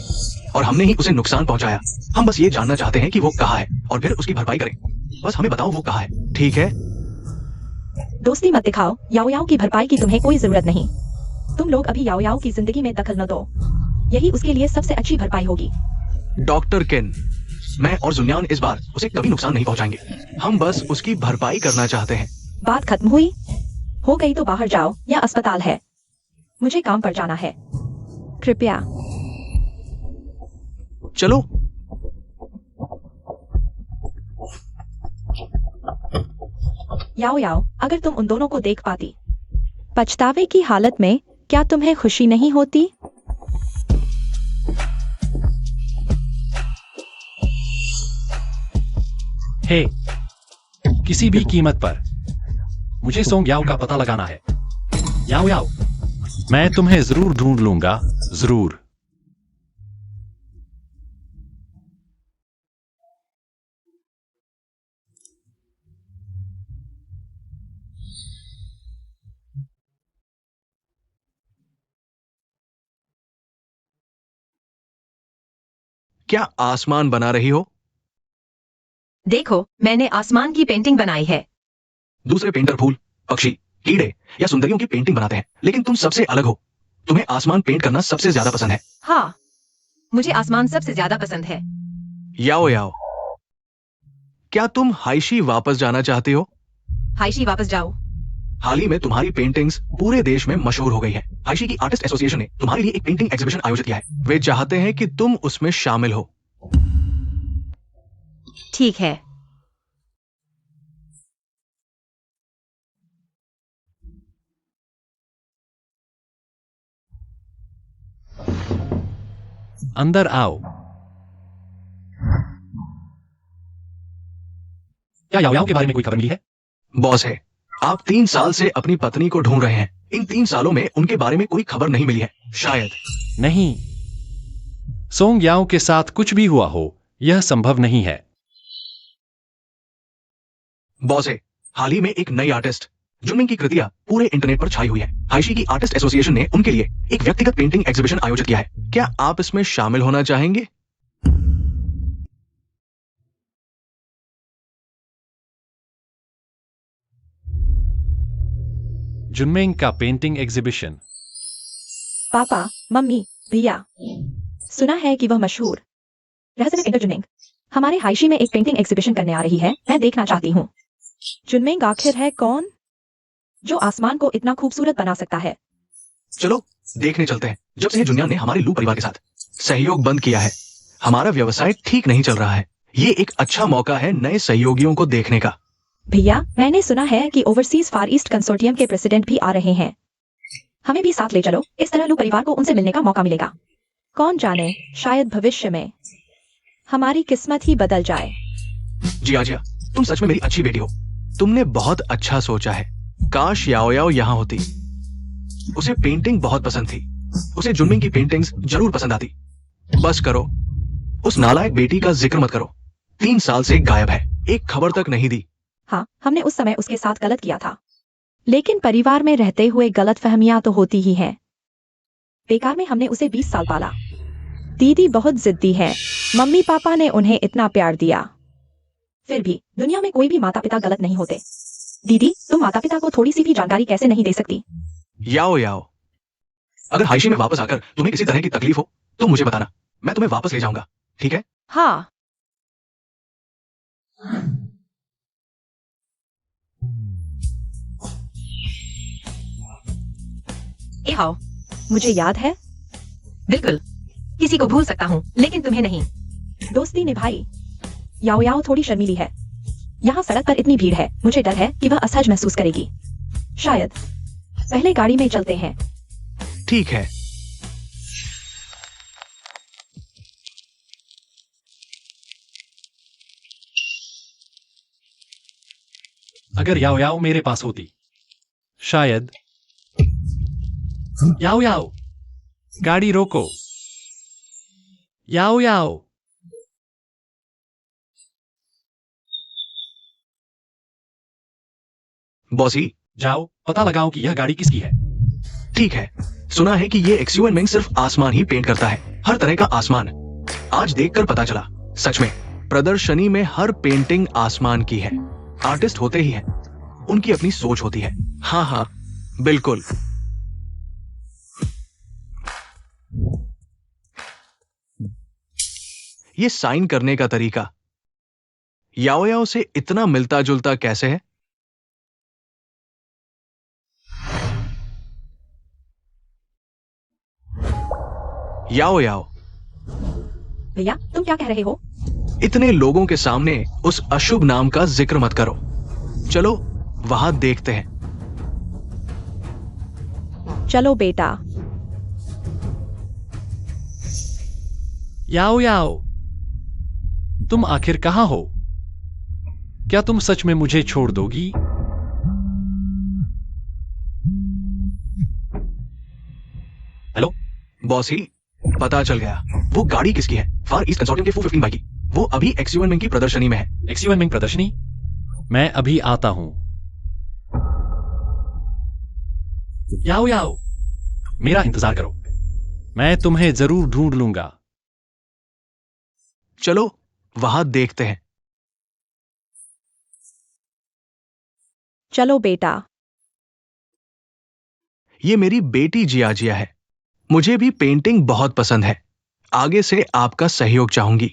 और हमने ही उसे नुकसान पहुंचाया। हम बस ये जानना चाहते हैं कि वो कहाँ है और फिर उसकी भरपाई करें। बस हमें बताओ वो कहाँ है, ठीक है? दोस्ती मत दिखाओ, याओ याओ की भरपाई की तुम्हें कोई जरूरत नहीं। तुम लोग अभी याओ याओ की जिंदगी में दखल न दो, यही उसके लिए सबसे अच्छी भरपाई होगी। डॉक्टर केन, मैं और जुन्यान इस बार उसे कभी नुकसान नहीं पहुंचाएंगे। हम बस उसकी भरपाई करना चाहते हैं। बात खत्म हुई? हो गई तो बाहर जाओ या अस्पताल है, मुझे काम पर जाना है। कृपया। चलो। याओ याओ, अगर तुम उन दोनों को देख पाती। पछतावे की हालत में क्या तुम्हें खुशी नहीं होती? हे, किसी भी कीमत पर मुझे सोंग याओ का पता लगाना है। याओ याओ, मैं तुम्हें जरूर ढूंढ लूंगा, जरूर। क्या आसमान बना रही हो? देखो, मैंने आसमान की पेंटिंग बनाई है। दूसरे पेंटर फूल, पक्षी, कीड़े या सुंदरियों की पेंटिंग बनाते हैं, लेकिन तुम सबसे अलग हो। तुम्हें आसमान पेंट करना सबसे ज्यादा पसंद है। हाँ, मुझे आसमान सबसे ज्यादा पसंद है। याओ याओ, क्या तुम हाइशी वापस जाना चाहती हो? हाइशी वापस जाओ। हाल ही में तुम्हारी पेंटिंग्स पूरे देश में मशहूर हो गई है। हाइशी की आर्टिस्ट एसोसिएशन ने तुम्हारे लिए एक पेंटिंग एग्जीबिशन आयोजित किया है। वे चाहते हैं कि तुम उसमें शामिल हो। ठीक है। अंदर आओ। क्या याओ याओ के बारे में कोई खबर मिली है? बॉस है, आप 3 साल से अपनी पत्नी को ढूंढ रहे हैं। इन 3 सालों में उनके बारे में कोई खबर नहीं मिली है। शायद। नहीं, सोंग याओ के साथ कुछ भी हुआ हो, यह संभव नहीं है। बॉस है, हाल ही में एक नई आर्टिस्ट जुनमिंग की कृतियां पूरे इंटरनेट पर छाई हुई है। हाइशी की आर्टिस्ट एसोसिएशन ने उनके लिए एक व्यक्तिगत पेंटिंग एग्जीबिशन आयोजित किया है। क्या आप इसमें शामिल होना चाहेंगे? जुनमेंग का पेंटिंग एग्जीबिशन। पापा, मम्मी, भैया, सुना है कि वह मशहूर रहस्यमय पेंटर जुनमिंग हमारे हाइशी में एक पेंटिंग एग्जीबिशन करने आ रही है। मैं देखना चाहती हूँ। जुनमिंग आखिर है कौन जो आसमान को इतना खूबसूरत बना सकता है? चलो देखने चलते हैं। जब से जुनिया ने हमारे लू परिवार के साथ सहयोग बंद किया है, हमारा व्यवसाय ठीक नहीं चल रहा है। ये एक अच्छा मौका है नए सहयोगियों को देखने का। भैया, मैंने सुना है कि ओवरसीज फार ईस्ट कंसोर्टियम के प्रेसिडेंट भी आ रहे हैं। हमें भी साथ ले चलो, इस तरह लू परिवार को उनसे मिलने का मौका मिलेगा। कौन जाने, शायद भविष्य में हमारी किस्मत ही बदल जाए। जिया, तुम सच में मेरी अच्छी बेटी हो। तुमने बहुत अच्छा सोचा है। काश याओ याओ यहाँ होती। उसे पेंटिंग बहुत पसंद थी। उसे जुनमिंग की पेंटिंग्स जरूर पसंद आती। बस करो, उस नालायक बेटी का जिक्र मत करो। 3 साल से गायब है, एक खबर तक नहीं दी। हाँ, हमने उस समय उसके साथ गलत किया था, लेकिन परिवार में रहते हुए गलतफहमियां तो होती ही हैं। बेकार में हमने उसे 20 साल पाला। दीदी बहुत जिद्दी है। मम्मी पापा ने उन्हें इतना प्यार दिया, फिर भी दुनिया में कोई भी माता पिता गलत नहीं होते। दीदी, तुम माता पिता को थोड़ी सी भी जानकारी कैसे नहीं दे सकती? याओ याओ, अगर हाइशी में वापस आकर तुम्हें किसी तरह की तकलीफ हो तो मुझे बताना, मैं तुम्हें वापस ले जाऊंगा, ठीक है? हाँ। ए हाओ, मुझे याद है। बिल्कुल, किसी को भूल सकता हूँ, लेकिन तुम्हें नहीं। दोस्ती निभाई। याओ याओ थोड़ी शर्मीली है। यहाँ सड़क पर इतनी भीड़ है, मुझे डर है कि वह असहज महसूस करेगी। शायद पहले गाड़ी में चलते हैं। ठीक है। अगर याओ याओ मेरे पास होती, शायद। याओ याओ, गाड़ी रोको। याओ याओ। बॉसी, जाओ पता लगाओ कि यह गाड़ी किसकी है। ठीक है। सुना है कि ये एक्सयूएन मिंग सिर्फ आसमान ही पेंट करता है, हर तरह का आसमान। आज देखकर पता चला, सच में प्रदर्शनी में हर पेंटिंग आसमान की है। आर्टिस्ट होते ही हैं, उनकी अपनी सोच होती है। हाँ हाँ, बिल्कुल। ये साइन करने का तरीका याओ याओ से इतना मिलता जुलता कैसे है? याओ याओ, भैया तुम क्या कह रहे हो? इतने लोगों के सामने उस अशुभ नाम का जिक्र मत करो। चलो वहां देखते हैं। चलो बेटा। याओ याओ, तुम आखिर कहां हो? क्या तुम सच में मुझे छोड़ दोगी? हेलो बॉस ही, पता चल गया। वो गाड़ी किसकी है? फार ईस्ट कंसोर्टियम के 415 बाई की। वो अभी XU11 की प्रदर्शनी में है। XU11 प्रदर्शनी? मैं अभी आता हूं। याओ याओ, मेरा इंतजार करो, मैं तुम्हें जरूर ढूंढ लूंगा। चलो वहां देखते हैं। चलो बेटा। ये मेरी बेटी जिया जिया है। मुझे भी पेंटिंग बहुत पसंद है। आगे से आपका सहयोग चाहूंगी।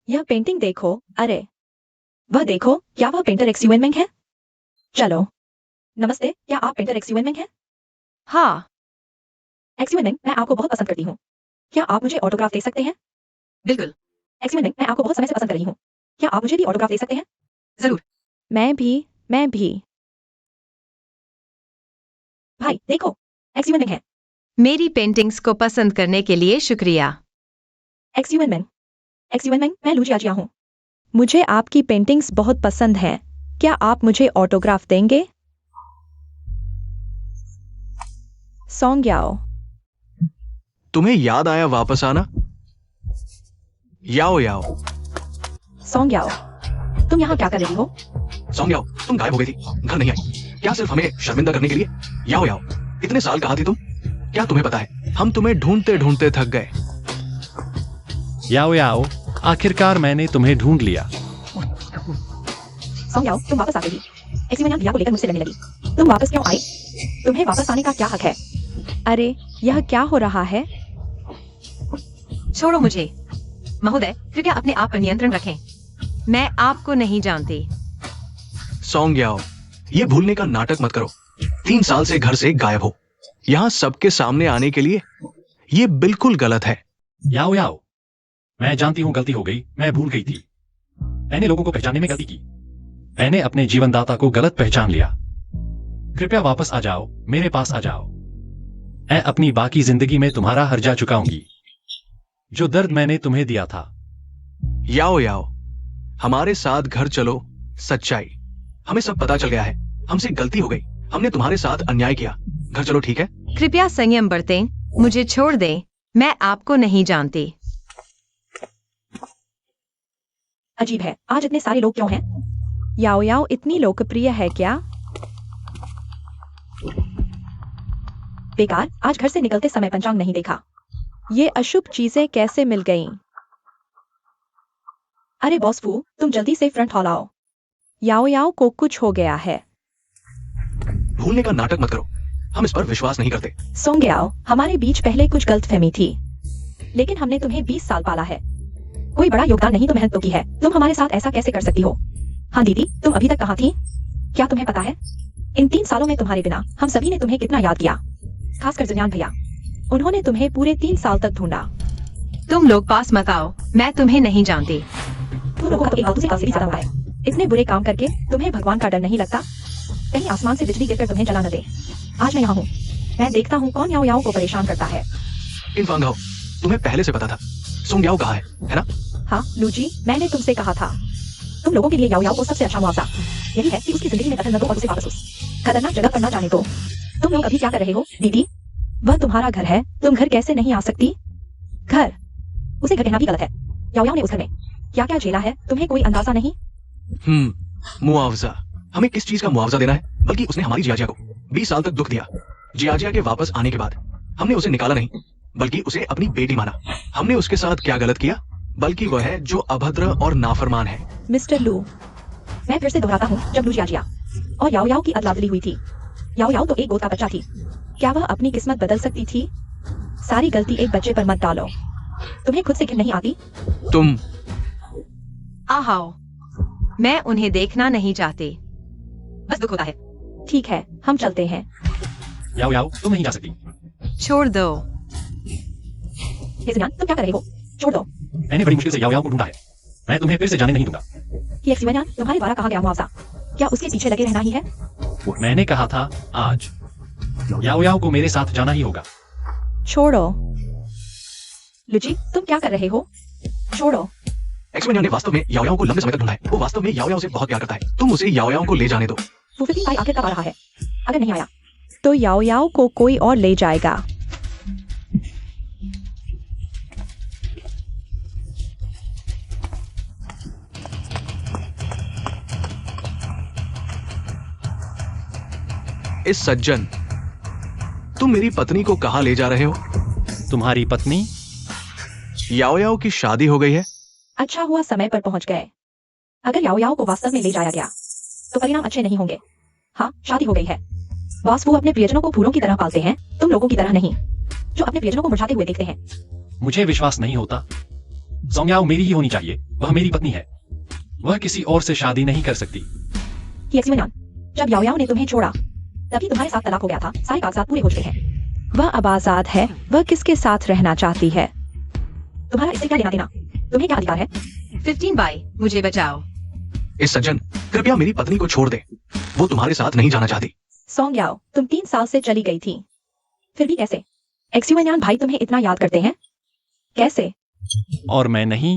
यह पेंटिंग देखो। अरे वह देखो, क्या वह पेंटर XU11 है? चलो। नमस्ते, क्या आप पेंटर XU11 हैं? हाँ। XU11, मैं आपको बहुत पसंद करती हूँ। क्या आप मुझे ऑटोग्राफ दे सकते हैं? बिल्कुल। XU11, मैं आपको बहुत समय से पसंद कर रही हूँ। क्या आप मुझे भी ऑटोग्राफ दे सकते हैं? जरूर। मैं भी। भाई देखो, XU11 है। मेरी पेंटिंग्स को पसंद करने के लिए शुक्रिया। XU11, मैं लू जिया हूँ। मुझे आपकी पेंटिंग्स बहुत पसंद हैं। क्या आप मुझे ऑटोग्राफ देंगे? सॉन्ग याओ। तुम्हें याद आया वापस आना? याओ याओ। सॉन्ग याओ, तुम यहाँ क्या कर रही हो? सॉन्ग याओ, तुम गायब हो गई थी, घर नहीं आई। क्या सिर्फ हमें शर्मिंदा करने के लिए? याओ याओ, इतने साल कहाँ थी तुम? क्या तुम्हें पता है, हम तुम्हें ढूंढते ढूंढते थक गए। याओ याओ, आखिरकार मैंने तुम्हें ढूंढ लिया। सॉन्ग याओ, तुम वापस आ गई। XU11 भैया को लेकर मुझसे लड़ने लगी। तुम वापस क्यों आई? तुम्हें वापस आने का क्या हक है? अरे यह क्या हो रहा है? छोड़ो मुझे। महोदय, कृपया अपने आप पर नियंत्रण रखें। मैं आपको नहीं जानती। सॉन्ग याओ, ये भूलने का नाटक मत करो। 3 साल से घर से गायब हो, यहाँ सबके सामने आने के लिए। ये बिल्कुल गलत है। याओ याओ, मैं जानती हूं गलती हो गई, मैं भूल गई थी। मैंने लोगों को पहचानने में गलती की। मैंने अपने जीवनदाता को गलत पहचान लिया। कृपया वापस आ जाओ, मेरे पास आ जाओ। मैं अपनी बाकी जिंदगी में तुम्हारा हर्जा चुकाऊंगी, जो दर्द मैंने तुम्हें दिया था। याओ याओ, हमारे साथ घर चलो। सच्चाई, हमें सब पता चल गया है। हमसे गलती हो गई, हमने तुम्हारे साथ अन्याय किया। घर चलो, ठीक है? कृपया संयम बरतें, मुझे छोड़ दें, मैं आपको नहीं जानती। अजीब है, आज इतने सारे लोग क्यों हैं? याओ याओ इतनी लोकप्रिय है क्या? बेकार, आज घर से निकलते समय पंचांग नहीं देखा। ये अशुभ चीजें कैसे मिल गईं? अरे बॉस फू, तुम जल्दी से फ्रंट हॉल आओ। याओ याओ को कुछ हो गया है। भूलने का नाटक मत करो, हम इस पर विश्वास नहीं करते। सॉन्ग याओ, हमारे बीच पहले कुछ गलतफहमी थी, लेकिन हमने तुम्हें 20 साल पाला है। कोई बड़ा योगदान नहीं तो मेहनत तो की है। तुम हमारे साथ ऐसा कैसे कर सकती हो? हाँ दीदी, तुम अभी तक कहाँ थी? क्या तुम्हें पता है, इन 3 सालों में तुम्हारे बिना हम सभी ने तुम्हें कितना याद किया, खासकर जुनियान भैया। उन्होंने तुम्हें पूरे 3 साल तक ढूंढा। तुम लोग पास मत आओ, मैं तुम्हें नहीं जानती। तुम लोगों का तो एक आलतू से काफी ज्यादा हुआ है। इतने बुरे काम करके तुम्हें भगवान का डर नहीं लगता? कहीं आसमान से बिजली गिरकर तुम्हें जला न दे। आज मैं यहाँ हूँ, मैं देखता हूँ कौन याओ याओ को परेशान करता है। इनफांग हाओ, तुम्हें पहले से पता था सॉन्ग याओ कहाँ है ना? हाँ लूजी, मैंने तुमसे कहा था, तुम लोगों के लिए याओ याओ को सबसे अच्छा मुआवजा यही है कि उसकी जिंदगी में दखल न दो और उसे वापस उस खतरनाक जगह पर न जाने दो। तुम लोग अभी क्या कर रहे हो? दीदी, वह तुम्हारा घर है, तुम घर कैसे नहीं आ सकती? घर, उसे घर कहना भी गलत है। याओ याओ ने उस घर में क्या क्या झेला है, तुम्हें कोई अंदाजा नहीं? मुआवजा? हमें किस चीज का मुआवजा देना है? बल्कि उसने हमारी जियाजिया को 20 साल तक दुख दिया। जियाजिया के वापस आने के बाद हमने उसे निकाला नहीं, बल्कि उसे अपनी बेटी माना। हमने उसके साथ क्या गलत किया? बल्कि वह है जो अभद्र और नाफरमान है। मिस्टर लू, मैं फिर से दोहराता हूँ, जब लू जिया और याओ याओ की अदला-बदली हुई थी, याओ याओ तो एक गोद का बच्चा थी। क्या वह अपनी किस्मत बदल सकती थी? सारी गलती एक बच्चे पर मत डालो। तुम्हें खुद से घिन नहीं आती? तुम आओ, मैं उन्हें देखना नहीं चाहती। बस दुख होता है। ठीक है, हम चलते हैं। याओ याओ, तुम नहीं जा सकती। छोड़ दो। ये जियान, तुम क्या कर रहे हो? छोड़ दो। मैंने बड़ी मुश्किल से याओ याओ को ढूंढा है। मैं तुम्हें फिर से जाने नहीं दूंगा। ये एक्सियान, तुम्हारे द्वारा कहा गया मुआवजा क्या उसके पीछे लगे रहना ही है? मैंने कहा था आज याओ याओ को मेरे साथ जाना ही होगा। छोड़ो। लुची, तुम क्या कर रहे हो? छोड़ो। एक्समैन ने वास्तव में याओ याओ को लंबे समय तक ढूंढा है। वो वास्तव में याओ याओ से बहुत प्यार करता है। तुम उसे याओ याओ को ले जाने दो। वो 15 भाई आखिर कब आ रहा है? अगर नहीं आया तो याओ याओ को कोई और ले जाएगा। इस सज्जन, तुम मेरी पत्नी को कहाँ ले जा रहे हो? तुम्हारी पत्नी? याओ याओ की शादी हो गई है। अच्छा हुआ समय पर पहुंच गए। अगर याओ याओ को वास्तव में ले जाया गया तो परिणाम अच्छे नहीं होंगे। हाँ, शादी हो गई है। बॉस, वो अपने प्रियजनों को फूलों की तरह पालते हैं, तुम लोगों की तरह नहीं, जो अपने प्रियजनों को मुरझाते हुए देखते हैं। मुझे विश्वास नहीं होता। सोंग्याओ मेरी ही होनी चाहिए। वह मेरी पत्नी है। वह किसी और से शादी नहीं कर सकती। ये एक्सियान, जब याओ याओ ने तुम्हें छोड़ा तभी तुम्हारे साथ तलाक हो गया था। सारे कागजात पूरे हो चुके हैं। वह अब आजाद है। वह किसके साथ रहना चाहती है? तुम्हारा इससे क्या लेना देना? तुम्हें क्या अधिकार है? 15 भाई, मुझे बचाओ। इस सज्जन, कृपया मेरी पत्नी को छोड़ दे। वो तुम्हारे साथ नहीं जाना चाहती। सोंग्याओ, तुम 3 साल से चली गई थी, फिर भी कैसे? एक्सियान भाई तुम्हें इतना याद करते हैं, कैसे? और मैं नहीं।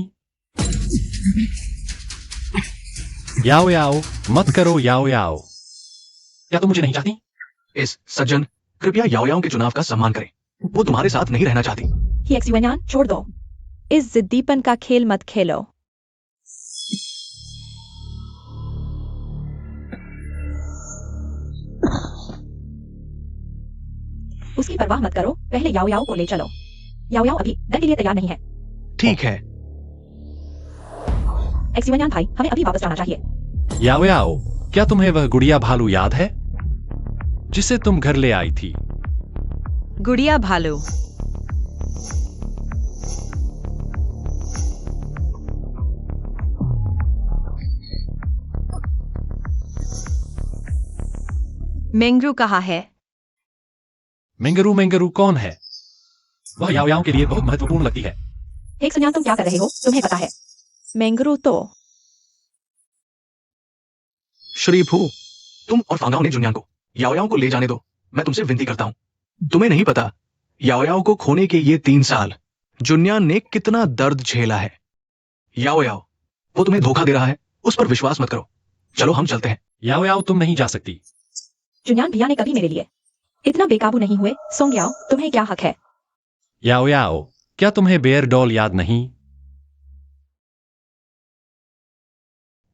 याओ याओ, मत करो याओ याओ। क्या तुम मुझे नहीं चाहती? इस सज्जन, कृपया याओ याओ के चुनाव का सम्मान करें। वो तुम्हारे साथ नहीं रहना चाहती। ये एक्सियान, छोड़ दो। इस जिद्दीपन का खेल मत खेलो। उसकी परवाह मत करो, पहले याओ याओ को ले चलो। याओ याओ अभी डर के लिए तैयार नहीं है। ठीक है। एक्सियान भाई, हमें अभी वापस जाना चाहिए। याओ याओ, क्या तुम्हें वह गुड़िया भालू याद है जिसे तुम घर ले आई थी? गुड़िया भालू? मेंगरू कहाँ है? मेंगरू मेंगरू कौन है? वह याओ याओ के लिए बहुत महत्वपूर्ण लगती है। एक्सियान, तुम क्या कर रहे हो? तुम्हें पता है मेंगरू तो श्री फू, तुम और फांगाओ ने जुनियान को याओ याओ को ले जाने दो। मैं तुमसे विनती करता हूं। तुम्हें नहीं पता याओ याओ को खोने के ये 3 साल जुनियान ने कितना दर्द झेला है। याओ याओ, वो तुम्हें धोखा दे रहा है। उस पर विश्वास मत करो। चलो हम चलते हैं। याओ याओ, तुम नहीं जा सकती। जुनियान भैया ने कभी मेरे लिए इतना बेकाबू नहीं हुए। सोंग्याओ, तुम्हें क्या हक है? याओ याओ, क्या तुम्हें बेयर डॉल याद नहीं?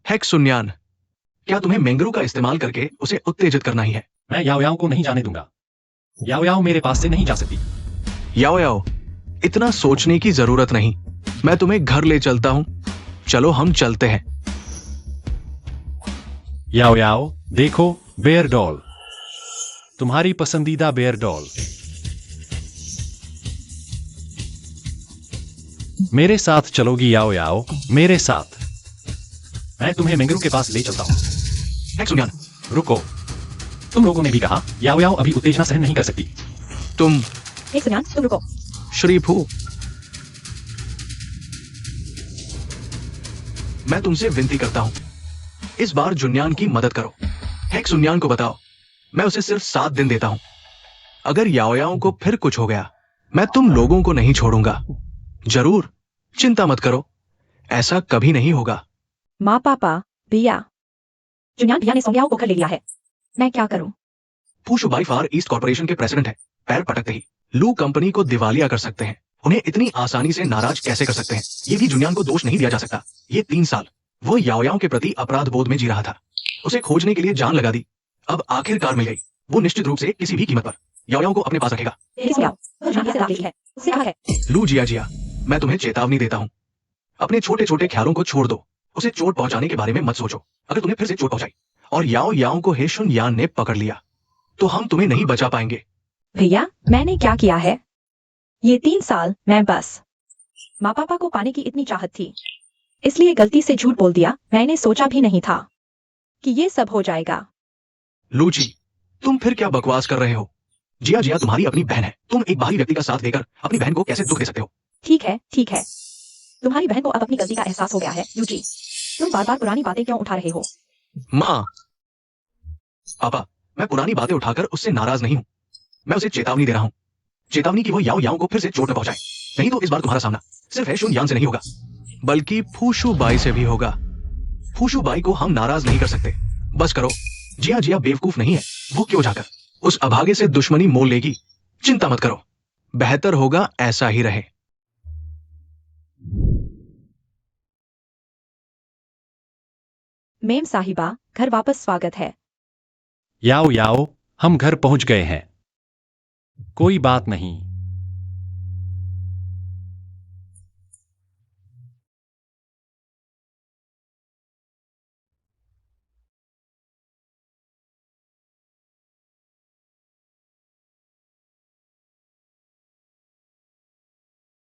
हेक सुन्यान, क्या तुम्हें मेंगरू का इस्तेमाल करके उसे उत्तेजित करना ही है? मैं याओ याओ को नहीं जाने दूंगा। याओ याओ मेरे पास से नहीं जा सकती। याओ याओ, इतना सोचने की जरूरत नहीं। मैं तुम्हें घर ले चलता हूं। चलो हम चलते हैं। याओ याओ, देखो बेयर डॉल, तुम्हारी पसंदीदा बेयर डॉल। मेरे साथ चलोगी याओ याओ? मेरे साथ। मैं तुम्हें मेंगरू के पास ले चलता हूं। हेक सुन्यान, रुको, तुम लोगों ने भी कहा याओ याओ अभी उत्तेजना सहन नहीं कर सकती। तुम एक्सियान, तुम रुको। श्री फू, मैं तुमसे विनती करता हूं, इस बार जुनियान की मदद करो। हेक सुन्यान को बताओ, मैं उसे सिर्फ 7 दिन देता हूं। अगर याओ याओ को फिर कुछ हो गया, मैं तुम लोगों को नहीं छोड़ूंगा। जरूर, चिंता मत करो, ऐसा कभी नहीं होगा। माँ, पापा, भैया। जुनियान भैया ने सोंग्याओ को घर ले लिया है। मैं क्या करूं? फूशु बाई फार ईस्ट कॉर्पोरेशन के प्रेसिडेंट है। पैर पटकते ही लू कंपनी को दिवालिया कर सकते हैं। उन्हें इतनी आसानी से नाराज कैसे कर सकते हैं? ये भी जुनियान को दोष नहीं दिया जा सकता। ये 3 साल वो याओ याओ के प्रति अपराध बोध में जी रहा था। उसे खोजने के लिए जान लगा दी। अब आखिरकार मिल गई। वो निश्चित रूप से किसी भी कीमत पर याओ याओ को अपने पास रखेगा। सोंग्याओ, वह जुनियान से राजी है। उससे कहा है। लू जिया जिया, मैं तुम्हें चेतावनी देता हूं, अपने छोटे छोटे ख्यालों को छोड़ दो। उसे चोट पहुंचाने के बारे में मत सोचो। अगर तुम्हें फिर से चोट पहुंचाई और याओ याओ को हेशुन यान ने पकड़ लिया तो हम तुम्हें नहीं बचा पाएंगे। भैया, मैंने क्या किया है? ये 3 साल मैं बस माँ पापा को पाने की इतनी चाहत थी, इसलिए गलती से झूठ बोल दिया। मैंने सोचा भी नहीं था कि ये सब हो जाएगा। लूची, तुम फिर क्या बकवास कर रहे हो? जिया जिया तुम्हारी अपनी बहन है। तुम एक बाहरी व्यक्ति का साथ देकर अपनी बहन को कैसे दुख दे सकते हो? ठीक है, ठीक है। तुम्हारी बहन को अब अपनी गलती का एहसास हो गया है। यूजी, तुम बार बार पुरानी बातें क्यों उठा रहे हो? माँ, पापा, मैं पुरानी बातें उठाकर उससे नाराज नहीं हूं। मैं उसे चेतावनी दे रहा हूं, चेतावनी की वो याओ याओ को फिर से चोट न पहुंचाए। नहीं तो इस बार तुम्हारा सामना सिर्फ हेशुन यान से नहीं होगा, बल्कि फूशू बाई से भी होगा। फूशू बाई को हम नाराज नहीं कर सकते। बस करो। जिया जिया बेवकूफ नहीं है। वो क्यों जाकर उस अभागे से दुश्मनी मोल लेगी? चिंता मत करो, बेहतर होगा ऐसा ही रहे। मेम साहिबा, घर वापस स्वागत है। याओ याओ, हम घर पहुंच गए हैं। कोई बात नहीं।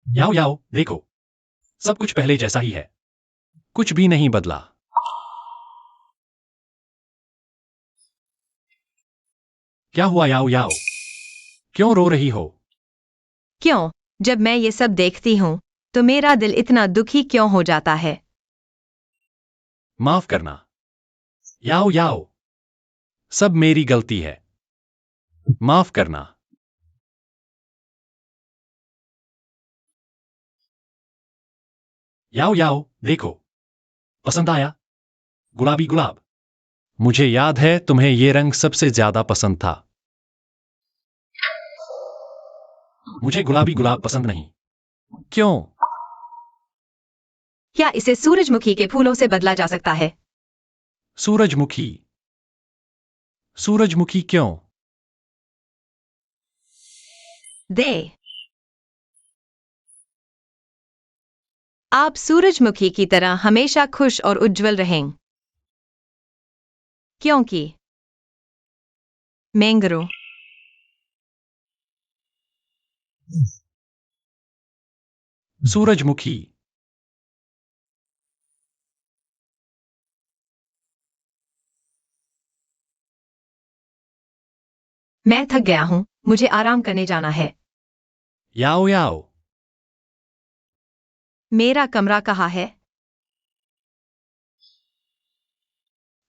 याओ याओ, देखो, सब कुछ पहले जैसा ही है। कुछ भी नहीं बदला। क्या हुआ याओ याओ? क्यों रो रही हो? क्यों? जब मैं ये सब देखती हूँ तो मेरा दिल इतना दुखी क्यों हो जाता है? माफ करना याओ याओ, सब मेरी गलती है। माफ करना। याओ याओ, देखो, पसंद आया? गुलाबी गुलाब। मुझे याद है तुम्हें ये रंग सबसे ज्यादा पसंद था। मुझे गुलाबी गुलाब पसंद नहीं। क्यों? क्या इसे सूरजमुखी के फूलों से बदला जा सकता है? सूरजमुखी? सूरजमुखी क्यों? दे। आप सूरजमुखी की तरह हमेशा खुश और उज्जवल रहें। क्योंकि मैंगरो। सूरजमुखी। मैं थक गया हूँ, मुझे आराम करने जाना है। याओ याओ, मेरा कमरा कहाँ है?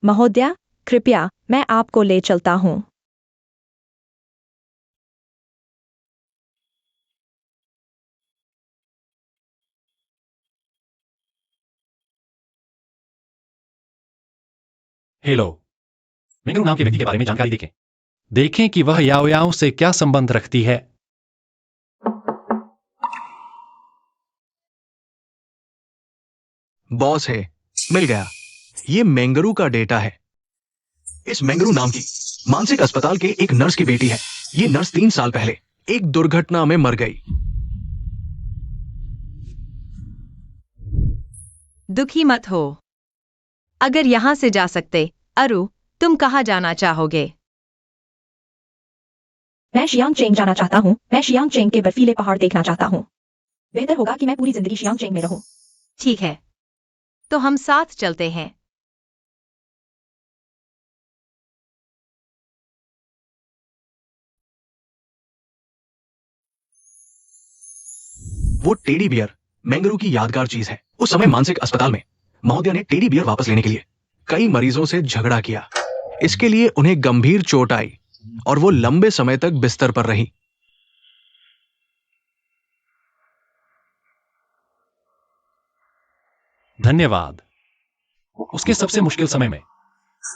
महोदया, कृपया मैं आपको ले चलता हूँ। हेलो। मेंगरू नाम के व्यक्ति के बारे में जानकारी देखें। देखें कि वह याओ याओ से क्या संबंध रखती है। बॉस है, मिल गया। ये मैंगरू का डेटा है। इस मैंगरू नाम की मानसिक अस्पताल के एक नर्स की बेटी है। ये नर्स 3 साल पहले एक दुर्घटना में मर गई। दुखी मत हो। अगर यहां से जा सकते, अरु, तुम कहाँ जाना चाहोगे? मैं शियांग चेंग जाना चाहता हूँ। मैं शियांग चेंग के बर्फीले पहाड़ देखना चाहता हूँ। बेहतर होगा कि मैं पूरी जिंदगी शियांग चेंग में रहूं। ठीक है, तो हम साथ चलते हैं। वो टेडी बियर मैंगरू की यादगार चीज है। उस समय मानसिक अस्पताल में महोदया ने टेडी बियर वापस लेने के लिए कई मरीजों से झगड़ा किया। इसके लिए उन्हें गंभीर चोट आई और वो लंबे समय तक बिस्तर पर रही। धन्यवाद उसके सबसे मुश्किल समय में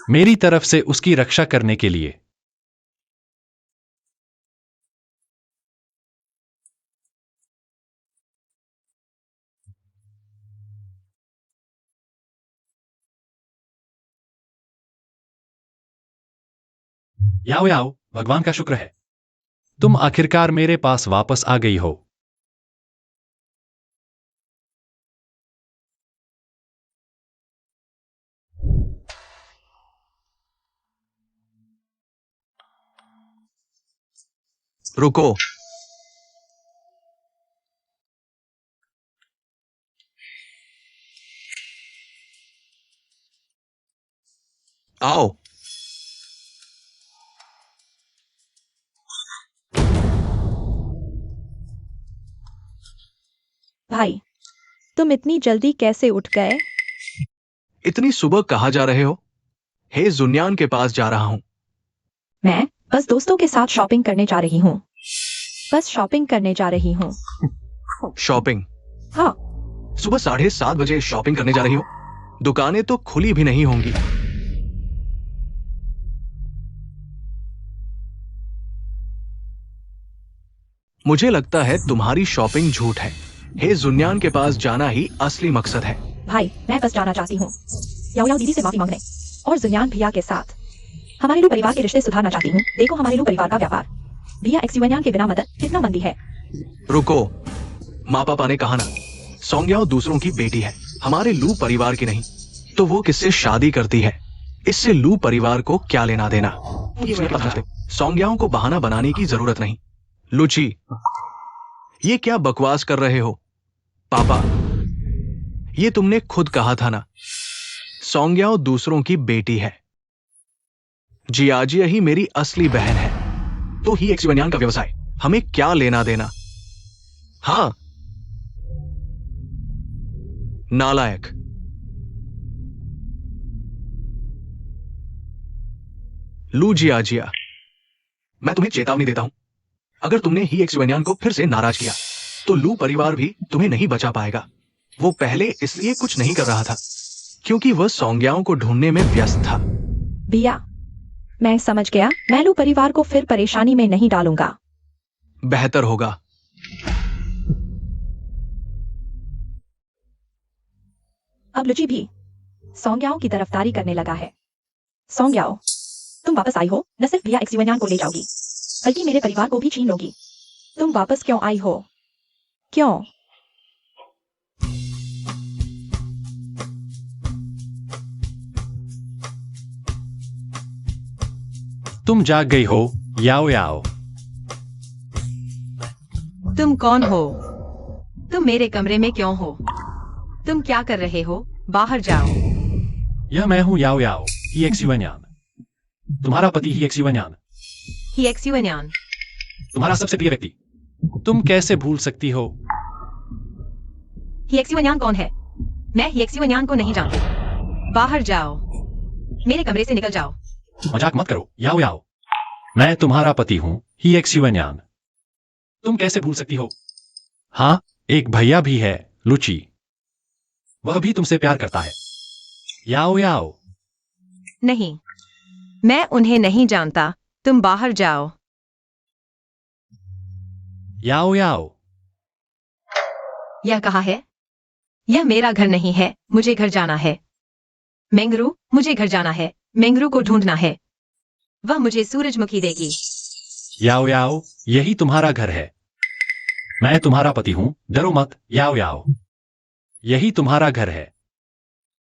मेरी तरफ से उसकी रक्षा करने के लिए। याओ याओ, भगवान का शुक्र है तुम आखिरकार मेरे पास वापस आ गई हो। रुको। आओ। भाई, तुम इतनी जल्दी कैसे उठ गए? इतनी सुबह कहाँ जा रहे हो? हे जुन्यान के पास जा रहा हूं। मैं बस दोस्तों के साथ शॉपिंग करने जा रही हूँ। बस शॉपिंग करने जा रही हूँ। शॉपिंग? हाँ, सुबह 7:30 बजे शॉपिंग करने जा रही हो? दुकानें तो खुली भी नहीं होंगी। मुझे लगता है तुम्हारी शॉपिंग झूठ है। हे जुन्यान के पास जाना ही असली मकसद है। भाई, मैं बस जाना चाहती हूँ याओ याओ दीदी से माफी मांगने और जुनियान भैया के साथ हमारे लू परिवार के रिश्ते सुधारना चाहती हूँ। देखो हमारे लू परिवार का व्यापार भैया एक्सयुनियान के बिना मदद कितना मंदी है। रुको। माँ पापा ने कहा ना, सोंग्याओ दूसरों की बेटी है, हमारे लू परिवार की नहीं। तो वो किससे शादी करती है? इससे लू परिवार को क्या लेना देना? सोंग्याओ को बहाना बनाने की जरूरत नहीं। लुची, ये क्या बकवास कर रहे हो? पापा, ये तुमने खुद कहा था ना, सोंग्याओ दूसरों की बेटी है। जियाजिया ही मेरी असली बहन है। तो ही एक्सयुनियान का व्यवसाय हमें क्या लेना देना? हाँ, नालायक। लू जियाजिया, मैं तुम्हें चेतावनी देता हूं, अगर तुमने ही एक्सयुनियान को फिर से नाराज किया तो लू परिवार भी तुम्हें नहीं बचा पाएगा। वो पहले इसलिए कुछ नहीं कर रहा था क्योंकि वह सोंग्याओं को ढूंढने में व्यस्त था। भैया, मैं समझ गया। मैं लू परिवार को फिर परेशानी में नहीं डालूंगा। बेहतर होगा। अब लुची भी सोंग्याओ की तरफदारी करने लगा है। सोंग्याओ, तुम वापस आई हो, न सिर्फ भैया एक्सयुनियान को ले जाओगी बल्कि मेरे परिवार को भी छीन लोगी। तुम वापस क्यों आई हो? क्यों? तुम जाग गई हो, याओ याओ। तुम कौन हो? तुम मेरे कमरे में क्यों हो? तुम क्या कर रहे हो? बाहर जाओ। यह मैं हूं, याओ याओ, ही एक्सयुनियान। तुम्हारा पति ही एक्सयुनियान, ही एक्सयुनियान। तुम्हारा सबसे प्रिय व्यक्ति। तुम कैसे भूल सकती हो? ही एक्सयुनियान कौन है? मैं ही एक्सयुनियान को नहीं जानती। बाहर जाओ, मेरे कमरे से निकल जाओ। मजाक मत करो, याओ याओ। मैं तुम्हारा पति हूं, ही एक्सयुनियान। तुम कैसे भूल सकती हो? हाँ, एक भैया भी है, लुची। वह भी तुमसे प्यार करता है। याओ याओ। नहीं, मैं उन्हें नहीं जानता। तुम बाहर जाओ। याओ याओ। यह कहाँ है? यह मेरा घर नहीं है, मुझे घर जाना है। मेंगरू, मुझे घर जाना है। मेंगरू को ढूंढना है। वह मुझे सूरजमुखी देगी। याओ याओ, यही तुम्हारा घर है। मैं तुम्हारा पति हूं, डरो मत, याओ याओ। यही तुम्हारा घर है।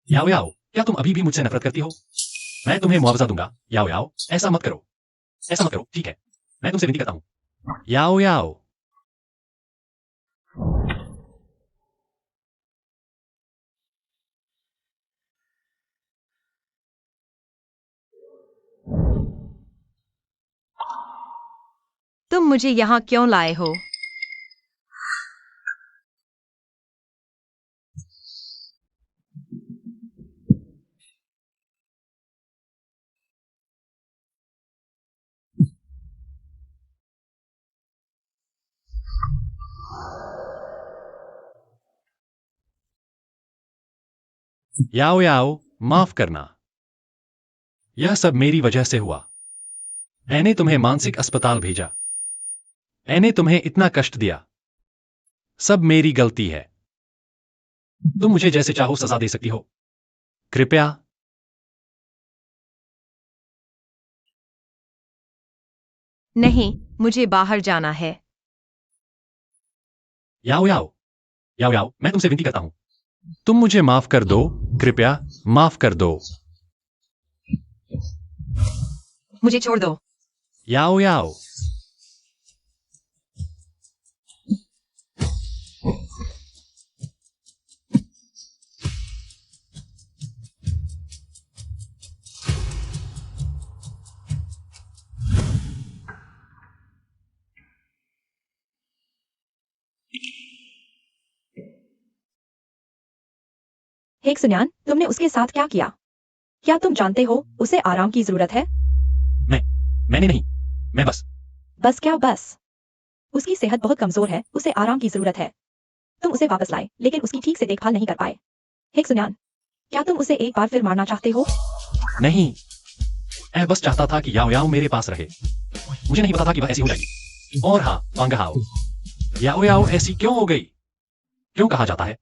याओ याओ, क्या तुम अभी भी मुझसे नफरत करती हो? मैं तुम्हें मुआवजा दूंगा, याओ याओ। ऐसा मत करो, ऐसा मत करो, ठीक है? मैं तुमसे विनती करता हूं, याओ याओ। तुम मुझे यहाँ क्यों लाए हो? याओ याओ, माफ करना। यह सब मेरी वजह से हुआ। मैंने तुम्हें मानसिक अस्पताल भेजा। मैंने तुम्हें इतना कष्ट दिया। सब मेरी गलती है। तुम मुझे जैसे चाहो सजा दे सकती हो। कृपया। नहीं, मुझे बाहर जाना है। याओ याओ, याओ याओ, मैं तुमसे विनती करता हूं, तुम मुझे माफ कर दो, कृपया माफ कर दो। मुझे छोड़ दो। याओ याओ। हेक सुन्यान, तुमने उसके साथ क्या किया? क्या तुम जानते हो उसे आराम की जरूरत है? मैंने नहीं। मैं बस। बस क्या बस? उसकी सेहत बहुत कमजोर है, उसे आराम की जरूरत है। तुम उसे वापस लाए, लेकिन उसकी ठीक से देखभाल नहीं कर पाए। हेक सुन्यान, क्या तुम उसे एक बार फिर मारना चाहते हो? नहीं, मैं बस चाहता था कि याओ याओ मेरे पास रहे। मुझे नहीं पता था कि वह ऐसी हो जाएगी। और हाँ, वांगहाओ, याओ याओ ऐसी क्यों हो गई? क्यों कहा जाता है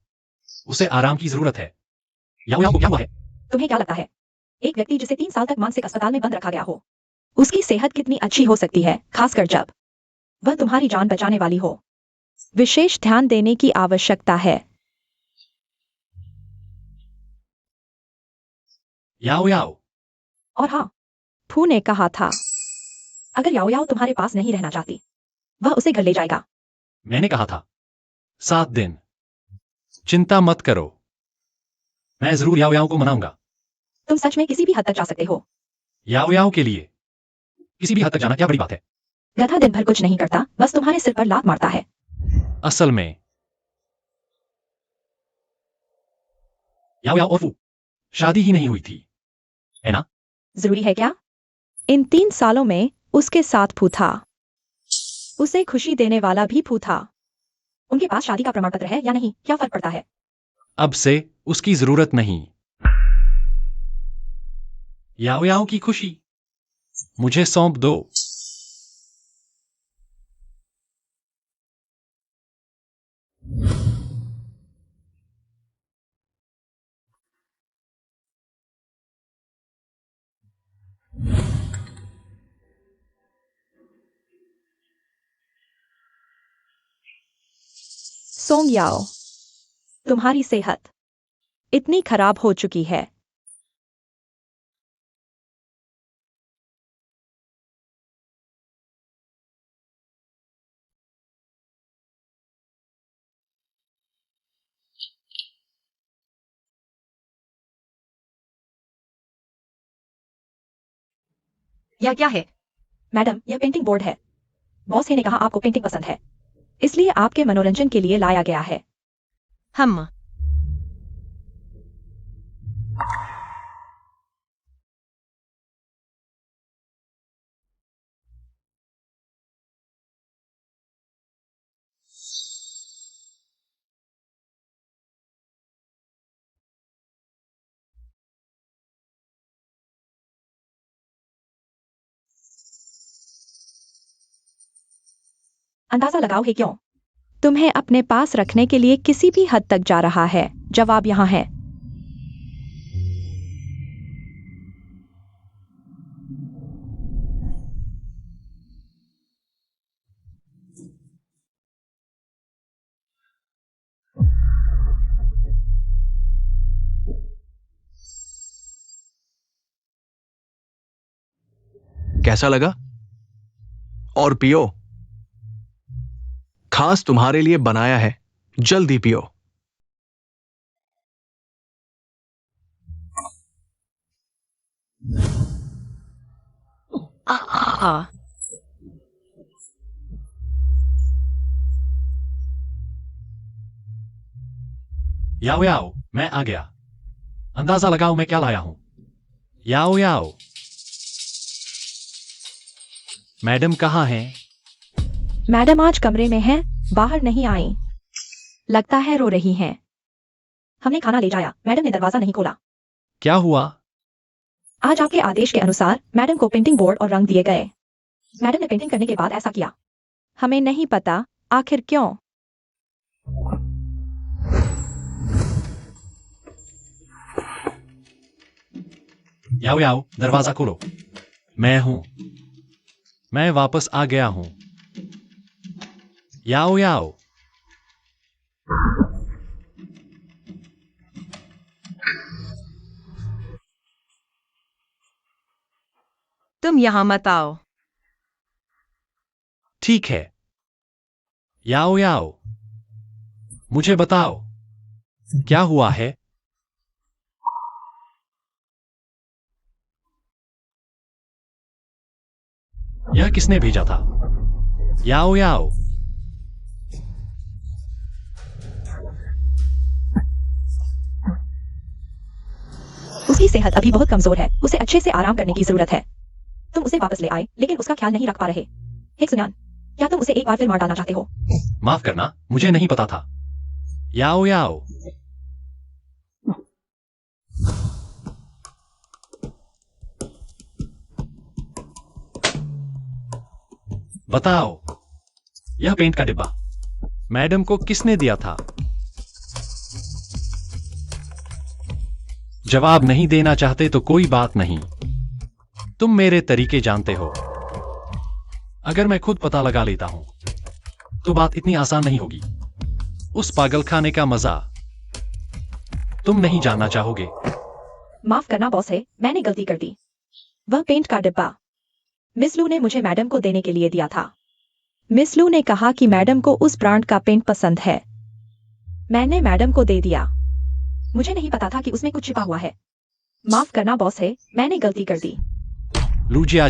उसे आराम की जरूरत है? याओ याओ को क्या हुआ है? तुम्हें क्या लगता है, एक व्यक्ति जिसे 3 साल तक मानसिक अस्पताल में बंद रखा गया हो, उसकी सेहत कितनी अच्छी हो सकती है, खासकर जब वह तुम्हारी जान बचाने वाली हो? विशेष ध्यान देने की आवश्यकता है। याओ याओ, और हाँ, फू ने कहा था, अगर याओ याओ तुम्हारे पास नहीं रहना चाहती, वह उसे घर ले जाएगा। मैंने कहा था 7 दिन। चिंता मत करो, मैं जरूर याओ याओ को मनाऊंगा। तुम सच में किसी भी हद तक जा सकते हो। याओ याओ के लिए किसी भी हद तक जाना क्या बड़ी बात है? गधा दिन भर कुछ नहीं करता, बस तुम्हारे सिर पर लात मारता है। असल में याओ याओ और फू शादी ही नहीं हुई थी, है ना? जरूरी है क्या? इन 3 सालों में उसके साथ फू था। उसे खुशी देने वाला भी फू था। उनके पास शादी का प्रमाण पत्र है या नहीं, क्या फर्क पड़ता है? अब से उसकी जरूरत नहीं। याओ याओ की खुशी मुझे सौंप दो। सोंग याओ, तुम्हारी सेहत इतनी खराब हो चुकी है। यह क्या है? मैडम, यह पेंटिंग बोर्ड है। बॉस ने कहा आपको पेंटिंग पसंद है, इसलिए आपके मनोरंजन के लिए लाया गया है। हम अंदाजा लगाओ है क्यों? तुम्हें अपने पास रखने के लिए किसी भी हद तक जा रहा है। जवाब यहाँ है। कैसा लगा? और पियो, खास तुम्हारे लिए बनाया है, जल्दी पियो। याओ याओ, मैं आ गया। अंदाजा लगाओ मैं क्या लाया हूं। याओ याओ, मैडम कहाँ हैं? मैडम आज कमरे में हैं, बाहर नहीं आई। लगता है रो रही हैं। हमने खाना ले जाया, मैडम ने दरवाजा नहीं खोला। क्या हुआ? आज आपके आदेश के अनुसार मैडम को पेंटिंग बोर्ड और रंग दिए गए। मैडम ने पेंटिंग करने के बाद ऐसा किया। हमें नहीं पता आखिर क्यों। याओ याओ, दरवाजा खोलो। मैं हूं। मैं वापस आ गया हूं। याओ याओ, तुम यहाँ मत आओ। ठीक है। याओ याओ, मुझे बताओ क्या हुआ है? यह किसने भेजा था? याओ याओ, सेहत अभी बहुत कमजोर है, उसे अच्छे से आराम करने की जरूरत है। तुम उसे वापस ले आए लेकिन उसका ख्याल नहीं रख पा रहे। हेक सुनियान, क्या तुम उसे एक बार फिर मार डालना चाहते हो? माफ करना, मुझे नहीं पता था। याओ याओ, बताओ, यह पेंट का डिब्बा मैडम को किसने दिया था? जवाब नहीं देना चाहते तो कोई बात नहीं, तुम मेरे तरीके जानते हो। अगर मैं खुद पता लगा लेता हूं तो बात इतनी आसान नहीं होगी। उस पागलखाने का मजा तुम नहीं जानना चाहोगे। माफ करना बॉस है, मैंने गलती कर दी। वह पेंट का डिब्बा मिस लू ने मुझे मैडम को देने के लिए दिया था। मिस लू ने कहा कि मैडम को उस ब्रांड का पेंट पसंद है। मैंने मैडम को दे दिया। मुझे नहीं पता था कि उसमें कुछ छिपा हुआ है। माफ करना बॉस है, मैंने गलती कर दी। लूजिया,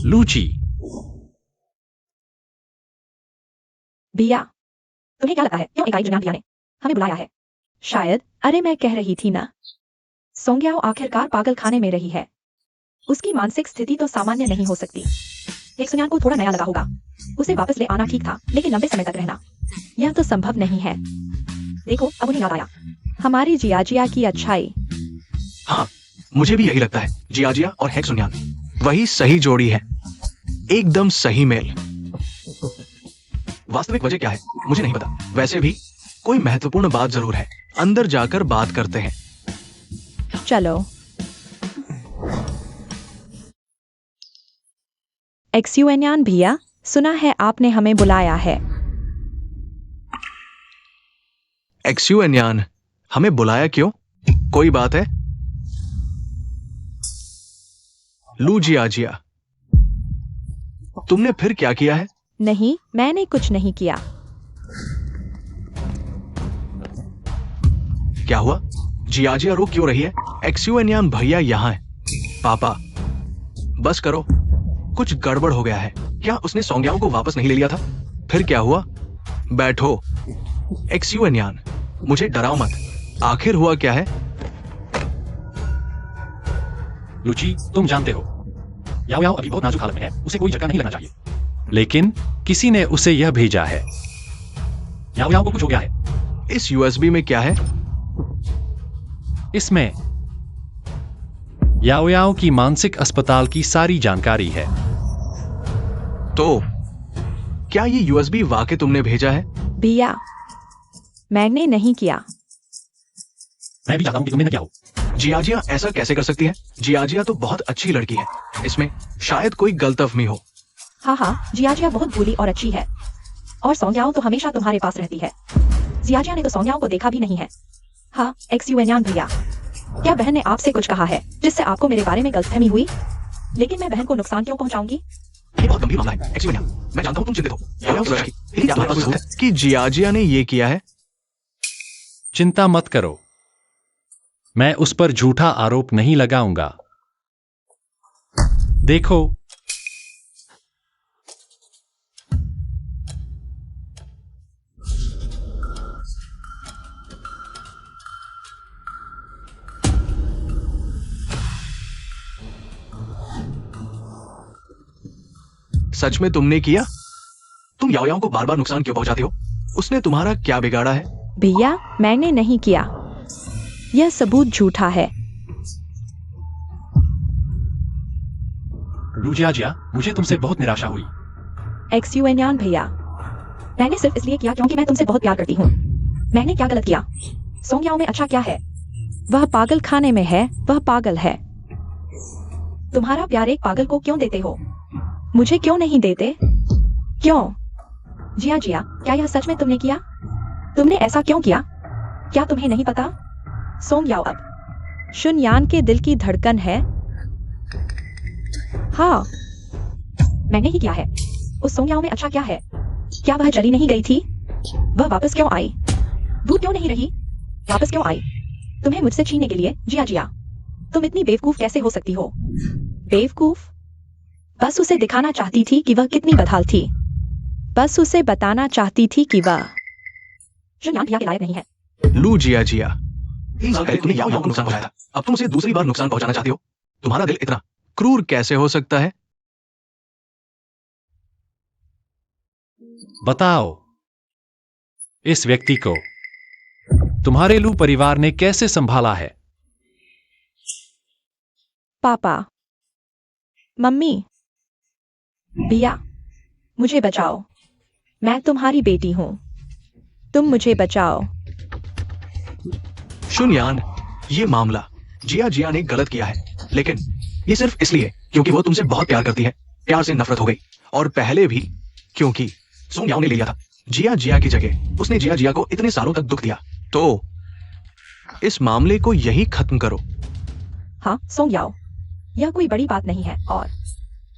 लूची, भैया, तुम्हें क्या लगता है क्यों इकाई जुनियान भैया ने हमें बुलाया है? शायद, अरे मैं कह रही थी ना, सोंग्याओ आखिरकार पागल खाने में रही है। उसकी मानसिक स्थिति तो सामान्य नहीं हो सकती। एक सुनियान को थोड़ा नया लगा होगा। उसे वापस ले आना ठीक था, लेकिन लंबे समय तक रहना यह तो संभव नहीं है। देखो, अब उन्हें याद आया हमारी जियाजिया की अच्छाई। हाँ, मुझे भी यही लगता है। जियाजिया और हेक सुनियान वही सही जोड़ी है, एकदम सही मेल। वास्तविक वजह क्या है मुझे नहीं पता। वैसे भी कोई महत्वपूर्ण बात जरूर है, अंदर जाकर बात करते हैं। चलो। एक्सयूएनयान भैया, सुना है आपने हमें बुलाया है। एक्सयूएनयान, हमें बुलाया क्यों? कोई बात है? लूजियाजिया, तुमने फिर क्या किया है? नहीं, मैंने कुछ नहीं किया। क्या हुआ? जियाजिया रो क्यों रही है? एक्सयूएनयान भैया यहाँ है। पापा, बस करो, कुछ गड़बड़ हो गया है। क्या उसने सोंग्याओं को वापस नहीं ले लिया था? फिर क्या हुआ? बैठो। एक्सयूएनयान, मुझे डराओ मत। आखिर हुआ क्या है? लूची, तुम जानते हो, याओ याओ अभी बहुत नाजुक हालत में है, उसे कोई झटका नहीं लगना चाहिए। लेकिन किसी ने उसे यह भेजा है। याओ याओ को कुछ हो गया है। इस यूएसबी में क्या है? इसमें याओ याओ की मानसिक अस्पताल की सारी जानकारी है। तो क्या ये यूएसबी वाकई तुमने भेजा है? भैया, मैंने नहीं किया। मैं भी चाहता हूं कि तुमने न क्या हो। जियाजिया ऐसा कैसे कर सकती है? जियाजिया तो बहुत अच्छी लड़की है, इसमें शायद कोई गलतफहमी हो। हाँ हाँ, जियाजिया बहुत भोली और अच्छी है, और सोंग्याओ तो हमेशा तुम्हारे पास रहती है। जियाजिया ने तो सोंग्याओ को देखा भी नहीं है। हाँ, एक्सयूएनयान भैया, क्या बहन ने आपसे कुछ कहा है जिससे आपको मेरे बारे में गलतफहमी हुई? लेकिन मैं बहन को नुकसान क्यों पहुंचाऊंगी? ये बहुत गंभीर मामला है एक्सयूएनयान। मैं जानता हूं तुम चिंतित हो। लेकिन क्या तुम्हारे पास सबूत है कि जियाजिया ने ये किया है? चिंता मत करो, मैं उस पर झूठा आरोप नहीं लगाऊंगा। देखो, सच में तुमने किया? तुम याओ याओ को बार बार नुकसान क्यों पहुंचाते हो? उसने तुम्हारा क्या बिगाड़ा है? भैया, मैंने नहीं किया। यह सबूत झूठा है। लूजिया, मुझे तुमसे बहुत निराशा हुई। एक्सयूएनयान भैया, मैंने सिर्फ इसलिए किया क्योंकि मैं तुमसे बहुत प्यार करती हूँ। मैंने क्या गलत किया? सोंग्याओ में अच्छा क्या है? वह पागल खाने में है, वह पागल है। तुम्हारा प्यार एक पागल को क्यों देते हो? मुझे क्यों नहीं देते? क्यों? जिया, क्या यह सच में तुमने किया? तुमने ऐसा क्यों किया? क्या तुम्हें नहीं पता? सोंग्याओ अब शुनयान के दिल की धड़कन है। हाँ, मैंने ही किया है। उस सोंग्याओ में अच्छा क्या है? क्या वह चली नहीं गई थी? वह वापस क्यों आई? भूत क्यों नहीं रही? वापस क्यों आई? तुम्हें मुझसे छीनने के लिए? जिया, तुम इतनी बेवकूफ कैसे हो सकती हो? बेवकूफ? बस उसे दिखाना चाहती थी कि वह कितनी बदहाल थी। बस उसे बताना चाहती थी कि वह शुनयान भैया के लायक नहीं है। लू जिया जिया, 3 साल पहले तुमने याओ याओ को नुकसान पहुंचाया था, अब तुम उसे दूसरी बार नुकसान पहुंचाना चाहते हो? तुम्हारा दिल इतना क्रूर कैसे हो सकता है? बताओ, इस व्यक्ति को तुम्हारे लू परिवार ने कैसे संभाला है? पापा, मम्मी, भैया, मुझे बचाओ। मैं तुम्हारी बेटी हूं, तुम मुझे बचाओ। शुनयान, ये मामला जिया जिया ने गलत किया है, लेकिन ये सिर्फ इसलिए क्योंकि वो तुमसे बहुत प्यार करती है। प्यार से नफरत हो गई, और पहले भी क्योंकि सोंग याओ ने ले लिया था जिया जिया की जगह। उसने जिया जिया को इतने सालों तक दुख दिया। तो इस मामले को यही खत्म करो। हाँ सोंग याओ, यह कोई बड़ी बात नहीं है, और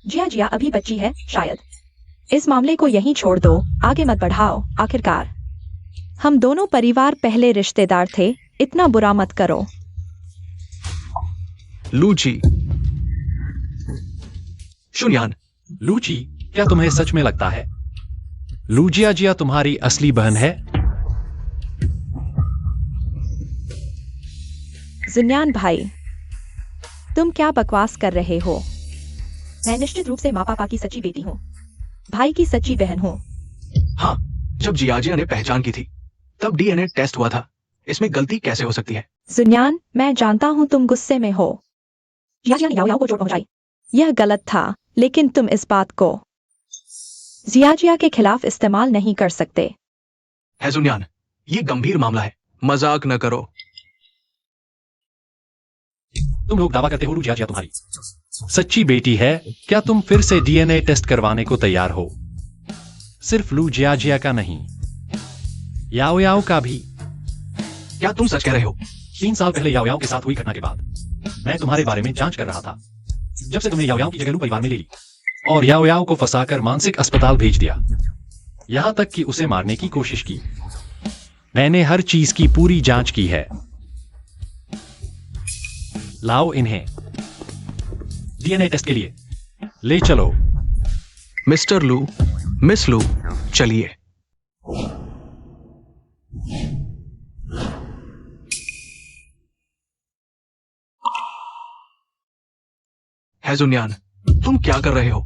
जिया जिया अभी बच्ची है। शायद इस मामले को यहीं छोड़ दो, आगे मत बढ़ाओ। आखिरकार हम दोनों परिवार पहले रिश्तेदार थे, इतना बुरा मत करो। लूची, शुनयान, लूची, क्या तुम्हें सच में लगता है लू जिया जिया तुम्हारी असली बहन है? जुन्यान भाई, तुम क्या बकवास कर रहे हो? मैं निश्चित रूप से माँ पापा की सच्ची बेटी हूँ, भाई की सच्ची बहन हूँ। हाँ, जब जिया जिया ने पहचान की थी तब डीएनए टेस्ट हुआ था। इसमें गलती कैसे हो सकती है? जुन्यान, मैं जानता हूँ तुम गुस्से में हो। जिया जिया ने याओ याओ को चोट पहुंचाई, यह गलत था, लेकिन तुम इस बात को जिया जिया के खिलाफ इस्तेमाल नहीं कर सकते। है जुन्यान, ये गंभीर मामला है, मजाक न करो। तुम लोग दावा करते हो लू जिया जिया तुम्हारी सच्ची बेटी है। क्या तुम फिर से डीएनए टेस्ट करवाने को तैयार हो? सिर्फ लू जिया जिया का नहीं, याओ याओ का भी। क्या तुम सच कह रहे हो? 3 साल पहले याओ याओ के साथ हुई घटना के बाद मैं तुम्हारे बारे में जांच कर रहा था। जब से तुमने याओ याओ की जगह लू परिवार में ले ली और याओ याओ को फंसाकर मानसिक अस्पताल भेज दिया, यहां तक कि उसे मारने की कोशिश की, मैंने हर चीज की पूरी जांच की है। लाओ इन्हें डीएनए टेस्ट के लिए ले चलो। मिस्टर लू, मिस लू, चलिए। है जुन्यान, तुम क्या कर रहे हो?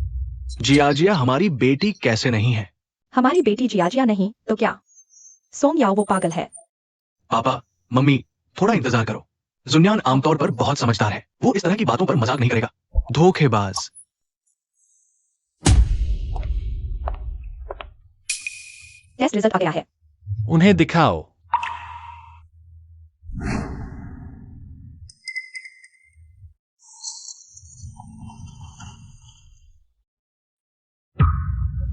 जिया जिया हमारी बेटी कैसे नहीं है? हमारी बेटी जिया जिया नहीं तो क्या? सोंग याओ वो पागल है। पापा, मम्मी, थोड़ा इंतजार करो। जुन्यान आमतौर पर बहुत समझदार है, वो इस तरह की बातों पर मजाक नहीं करेगा। धोखेबाज। टेस्ट रिजल्ट आ गया है। उन्हें दिखाओ।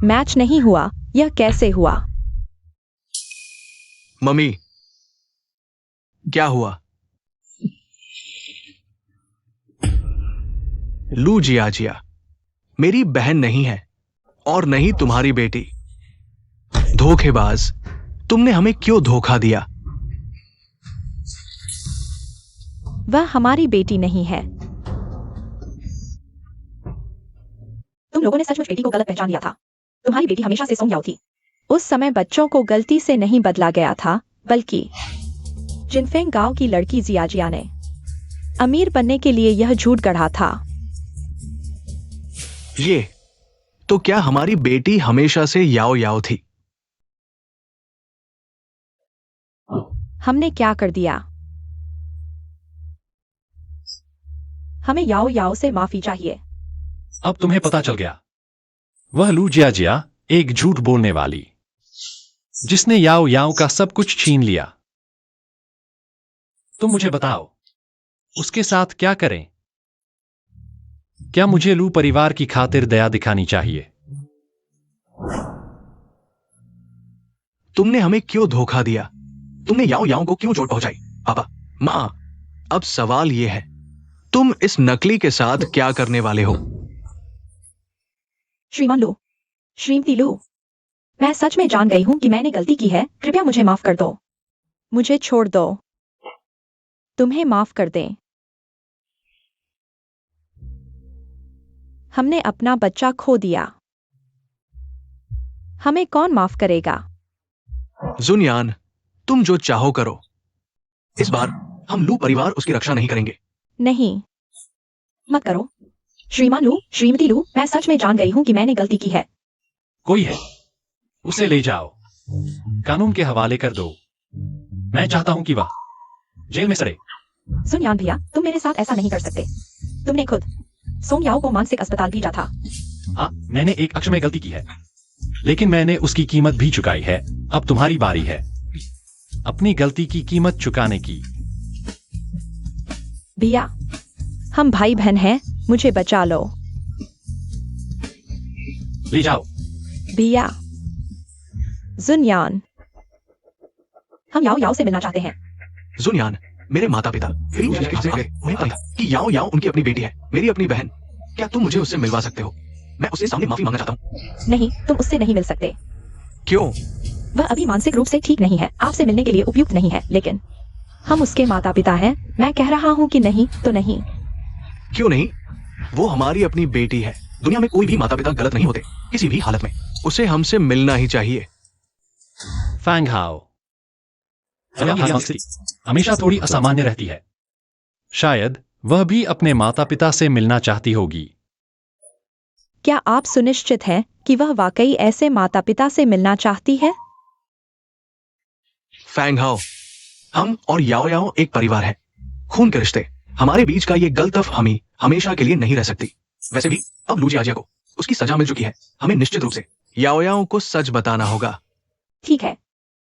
मैच नहीं हुआ, यह कैसे हुआ? मम्मी, क्या हुआ? लू जिया जिया मेरी बहन नहीं है, और नहीं तुम्हारी बेटी। धोखेबाज, तुमने हमें क्यों धोखा दिया? वह हमारी बेटी नहीं है। तुम लोगों ने सचमुच बेटी को गलत पहचान लिया था। तुम्हारी बेटी हमेशा से सोंग याओ थी। उस समय बच्चों को गलती से नहीं बदला गया था, बल्कि जिनफेंग गांव की लड़की जिया जिया ने अमीर बनने के लिए यह झूठ गढ़ा था। ये तो क्या हमारी बेटी हमेशा से याओ याओ थी? हमने क्या कर दिया? हमें याओ याओ से माफी चाहिए। अब तुम्हें पता चल गया, वह लू जिया जिया एक झूठ बोलने वाली, जिसने याओ याओ का सब कुछ छीन लिया। तुम मुझे बताओ, उसके साथ क्या करें? क्या मुझे लू परिवार की खातिर दया दिखानी चाहिए? तुमने हमें क्यों धोखा दिया? तुमने याओ याओ को क्यों चोट पहुंचाई? पापा, मां, अब सवाल यह है, तुम इस नकली के साथ क्या करने वाले हो? श्रीमान लू, श्रीमती लू, मैं सच में जान गई हूं कि मैंने गलती की है। कृपया मुझे माफ कर दो। मुझे छोड़ दो। तुम्हें माफ कर दें। हमने अपना बच्चा खो दिया। हमें कौन माफ करेगा? जुन्यान, तुम जो चाहो करो। इस बार हम लू परिवार उसकी रक्षा नहीं करेंगे। नहीं, मत करो। श्रीमान लू, श्रीमती लू, मैं सच में जान गई हूँ कि मैंने गलती की है। कोई है, उसे ले जाओ, कानून के हवाले कर दो। मैं चाहता हूं कि वह जेल में सड़े। सुन यान भैया, तुम मेरे साथ ऐसा नहीं कर सकते। तुमने खुद सोंग याओ को मानसिक अस्पताल भेजा था। हाँ, मैंने एक अक्षमय गलती की है, लेकिन मैंने उसकी कीमत भी चुकाई है। अब तुम्हारी बारी है अपनी गलती की कीमत चुकाने की। भैया, हम भाई बहन हैं, मुझे बचा लो। ले जाओ। भैया, जुनयान, हम याओ याओ से मिलना चाहते हैं। जुनयान, मेरे माता पिता मेरी मुश्किल से गए। उन्हें पता कि याओ याओ उनकी अपनी बेटी है, मेरी अपनी बहन। क्या तुम मुझे उससे मिलवा सकते हो? मैं उसके सामने माफी मांगना चाहता हूँ। नहीं, तुम उससे नहीं मिल सकते। क्यों? वह अभी मानसिक रूप से ठीक नहीं है, आपसे मिलने के लिए उपयुक्त नहीं है। लेकिन हम उसके माता पिता हैं। मैं कह रहा हूँ कि नहीं तो नहीं। क्यों नहीं? वो हमारी अपनी बेटी है। दुनिया में कोई भी माता पिता गलत नहीं होते, किसी भी हालत में। उसे हमसे मिलना ही चाहिए। फैंग हाओ, हमेशा थोड़ी असामान्य रहती है। शायद वह भी अपने माता पिता से मिलना चाहती होगी। क्या आप सुनिश्चित हैं कि वह वाकई ऐसे माता पिता से मिलना चाहती है? फैंग हाओ, हम और याओ याओ एक परिवार है, खून के रिश्ते। हमारे बीच का ये गलतफहमी हमेशा के लिए नहीं रह सकती। वैसे भी अब लू जियाजिया को उसकी सजा मिल चुकी है। हमें निश्चित रूप से याओ याओ को सच बताना होगा। ठीक है,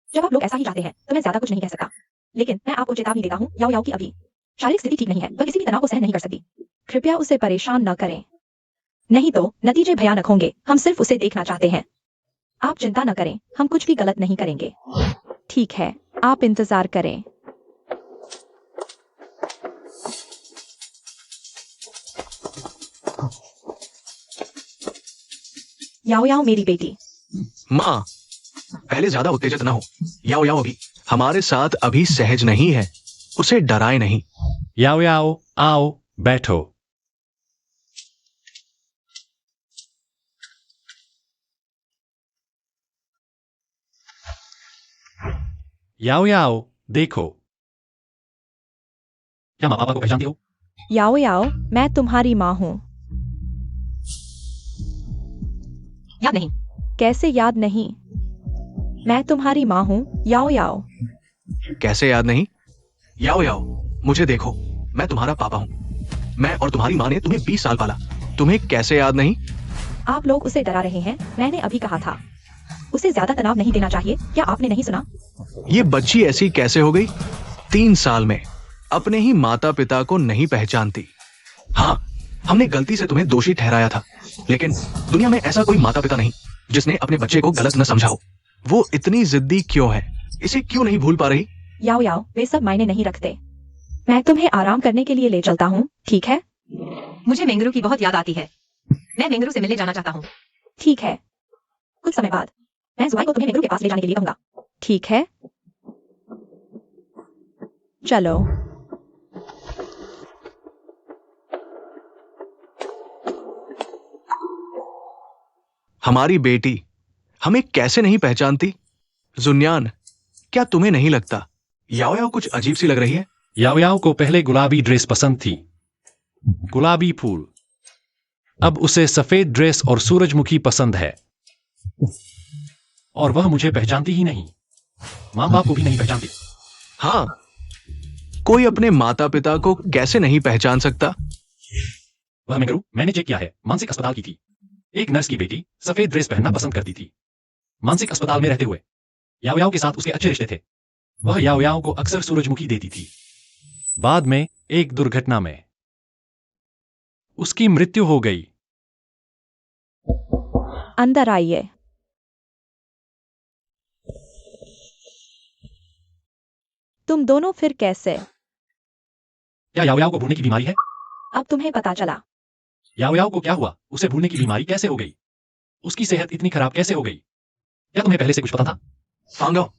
जब आप लोग ऐसा ही चाहते हैं तो मैं ज्यादा कुछ नहीं कह सकता। लेकिन मैं आपको चेतावनी देता हूँ, याओ याओ की अभी शारीरिक स्थिति ठीक नहीं है। वह किसी भी तनाव को सहन नहीं कर सकती। कृपया उसे परेशान न करें, नहीं तो नतीजे भयानक होंगे। हम सिर्फ उसे देखना चाहते हैं। आप चिंता न करें, हम कुछ भी गलत नहीं करेंगे। ठीक है, आप इंतजार करें। याओ याओ मेरी बेटी। माँ, पहले ज्यादा उत्तेजित ना हो। याओ याओ अभी हमारे साथ अभी सहज नहीं है। उसे डराए नहीं। याओ याओ, आओ बैठो। याओ याओ, देखो। क्या माँ पापा को पहचानती हो? याओ याओ, मैं तुम्हारी माँ हूँ। याद नहीं? कैसे याद नहीं? मैं तुम्हारी माँ हूँ, याओ याओ। कैसे याद नहीं? याओ याओ, मुझे देखो, मैं तुम्हारा पापा हूँ। मैं और तुम्हारी माँ ने तुम्हें 20 साल पाला। तुम्हें कैसे याद नहीं? आप लोग उसे डरा रहे हैं। मैंने अभी कहा था उसे ज्यादा तनाव नहीं देना चाहिए। क्या आपने नहीं सुना? ये बच्ची ऐसी कैसे हो गई? 3 साल में अपने ही माता पिता को नहीं पहचानती। हाँ, हमने गलती से तुम्हें दोषी ठहराया था, लेकिन दुनिया में ऐसा कोई माता पिता नहीं जिसने अपने बच्चे को गलत न समझा हो। वो इतनी जिद्दी क्यों है? इसे क्यों नहीं भूल पा रही? याओ याओ, वे सब मायने नहीं रखते। मैं तुम्हें आराम करने के लिए ले चलता हूँ, ठीक है? मुझे मेंगरू की बहुत याद आती है। मैं मेंगरू से मिलने जाना चाहता हूँ। ठीक है, कुछ समय बाद मैं जुआई को तुम्हें मेंगरू के पास ले जाने के लिए कहूंगा। ठीक है, चलो। हमारी बेटी हमें कैसे नहीं पहचानती? जुन्यान, क्या तुम्हें नहीं लगता याओ याओ कुछ अजीब सी लग रही है? याओ याओ को पहले गुलाबी ड्रेस पसंद थी, गुलाबी फूल। अब उसे सफेद ड्रेस और सूरजमुखी पसंद है। और वह मुझे पहचानती ही नहीं, माँ बाप को भी नहीं पहचानती। हाँ, कोई अपने माता पिता को कैसे नहीं पहचान सकता? वह मेंगरू मैंने चेक किया है, मानसिक अस्पताल की थी। एक नर्स की बेटी सफेद ड्रेस पहनना पसंद करती थी। मानसिक अस्पताल में रहते हुए याओ याओ के साथ उसके अच्छे रिश्ते थे। वह याओ याओ को अक्सर सूरजमुखी देती थी। बाद में एक दुर्घटना में उसकी मृत्यु हो गई। अंदर आइए। तुम दोनों फिर कैसे? क्या याओ याओ को भूलने की बीमारी है? अब तुम्हें पता चला। याओ याओ को क्या हुआ? उसे भूलने की बीमारी कैसे हो गई? उसकी सेहत इतनी खराब कैसे हो गई? क्या तुम्हें पहले से कुछ पता था? फांगाओ,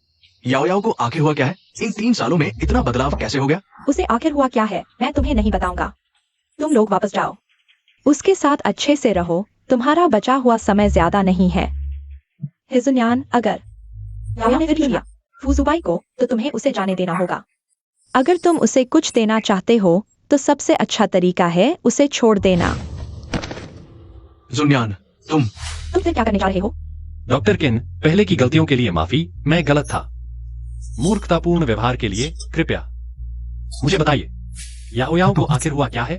याओ याओ को आखिर हुआ क्या है? इन 3 सालों में इतना बदलाव कैसे हो गया? उसे आखिर हुआ क्या है मैं तुम्हें नहीं बताऊंगा। तुम लोग वापस जाओ। उसके साथ अच्छे से रहो। तुम्हारा बचा हुआ समय ज्यादा नहीं है। हिजुन्यान, अगर याओ ने फिर लिया फूजुबाई को, तो तुम्हें उसे जाने देना होगा। अगर तुम उसे कुछ देना चाहते हो तो सबसे अच्छा तरीका है उसे छोड़ देना। जुन्यान, तुम फिर क्या करने जा रहे हो? डॉक्टर किन, पहले की गलतियों के लिए माफी, मैं गलत था। मूर्खतापूर्ण व्यवहार के लिए कृपया मुझे बताइए, याओ याओ को आखिर हुआ क्या है?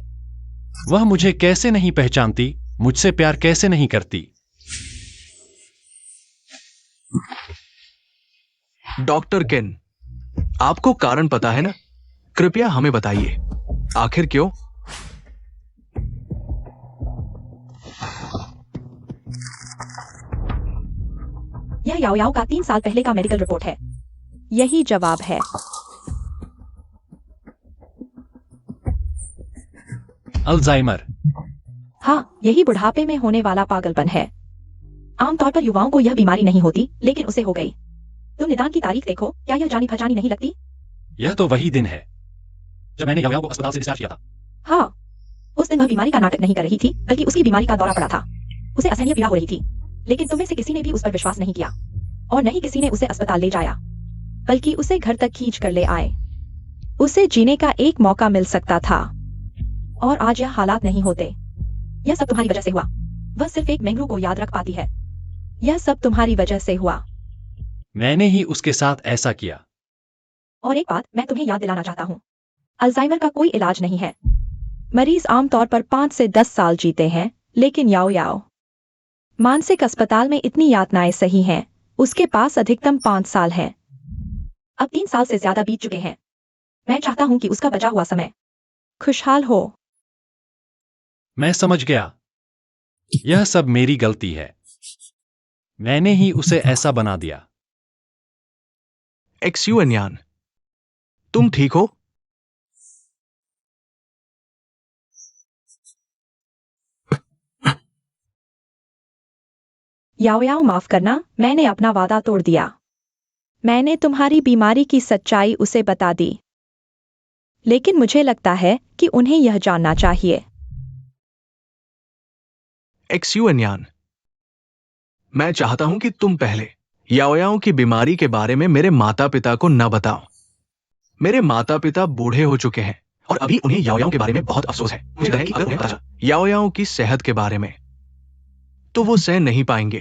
वह मुझे कैसे नहीं पहचानती, मुझसे प्यार कैसे नहीं करती? डॉक्टर केन, आपको कारण पता है ना? कृपया हमें बताइए, आखिर क्यों? यह याओ याओ का 3 साल पहले का मेडिकल रिपोर्ट है। यही जवाब है। अल्जाइमर। हाँ, यही बुढ़ापे में होने वाला पागलपन है। आमतौर पर युवाओं को यह बीमारी नहीं होती, लेकिन उसे हो गई। तुम निदान की तारीख देखो, क्या यह जानी पहचानी नहीं लगती? यह तो वही दिन है जब मैंने याओ याओ को अस्पताल से डिस्चार्ज किया था। हाँ, उस दिन वह बीमारी का नाटक नहीं कर रही थी, बल्कि उसकी बीमारी का दौरा पड़ा था। उसे असहनीय पीड़ा हो रही थी, लेकिन तुम में से किसी ने भी उस पर विश्वास नहीं किया, और न ही किसी ने उसे अस्पताल ले जाया, बल्कि उसे घर तक खींच कर ले आए। उसे जीने का एक मौका मिल सकता था, और आज यह हालात नहीं होते। यह सब तुम्हारी वजह से हुआ। वह सिर्फ एक मेंगरू को याद रख पाती है। यह सब तुम्हारी वजह से हुआ। मैंने ही उसके साथ ऐसा किया। और एक बात मैं तुम्हें याद दिलाना चाहता हूँ, अल्जाइमर का कोई इलाज नहीं है। मरीज आमतौर पर 5 से 10 साल जीते हैं, लेकिन याओ याओ मानसिक अस्पताल में इतनी यातनाएं सही हैं, उसके पास अधिकतम 5 साल हैं। अब 3 साल से ज्यादा बीत चुके हैं। मैं चाहता हूं कि उसका बचा हुआ समय खुशहाल हो। मैं समझ गया, यह सब मेरी गलती है। मैंने ही उसे ऐसा बना दिया। एक्स्यूएनयान, तुम ठीक हो? याओ याओ माफ करना, मैंने अपना वादा तोड़ दिया। मैंने तुम्हारी बीमारी की सच्चाई उसे बता दी, लेकिन मुझे लगता है कि उन्हें यह जानना चाहिए। एक्स्यूएनयान, मैं चाहता हूं कि तुम पहले याओ याओ की बीमारी के बारे में मेरे माता पिता को न बताओ। मेरे माता पिता बूढ़े हो चुके हैं और अभी उन्हें याओ याओ के बारे में बहुत अफसोस है। मुझे लगता है कि अगर उन्हें पता चला याओ याओ की सेहत के बारे में, तो वो सह नहीं पाएंगे।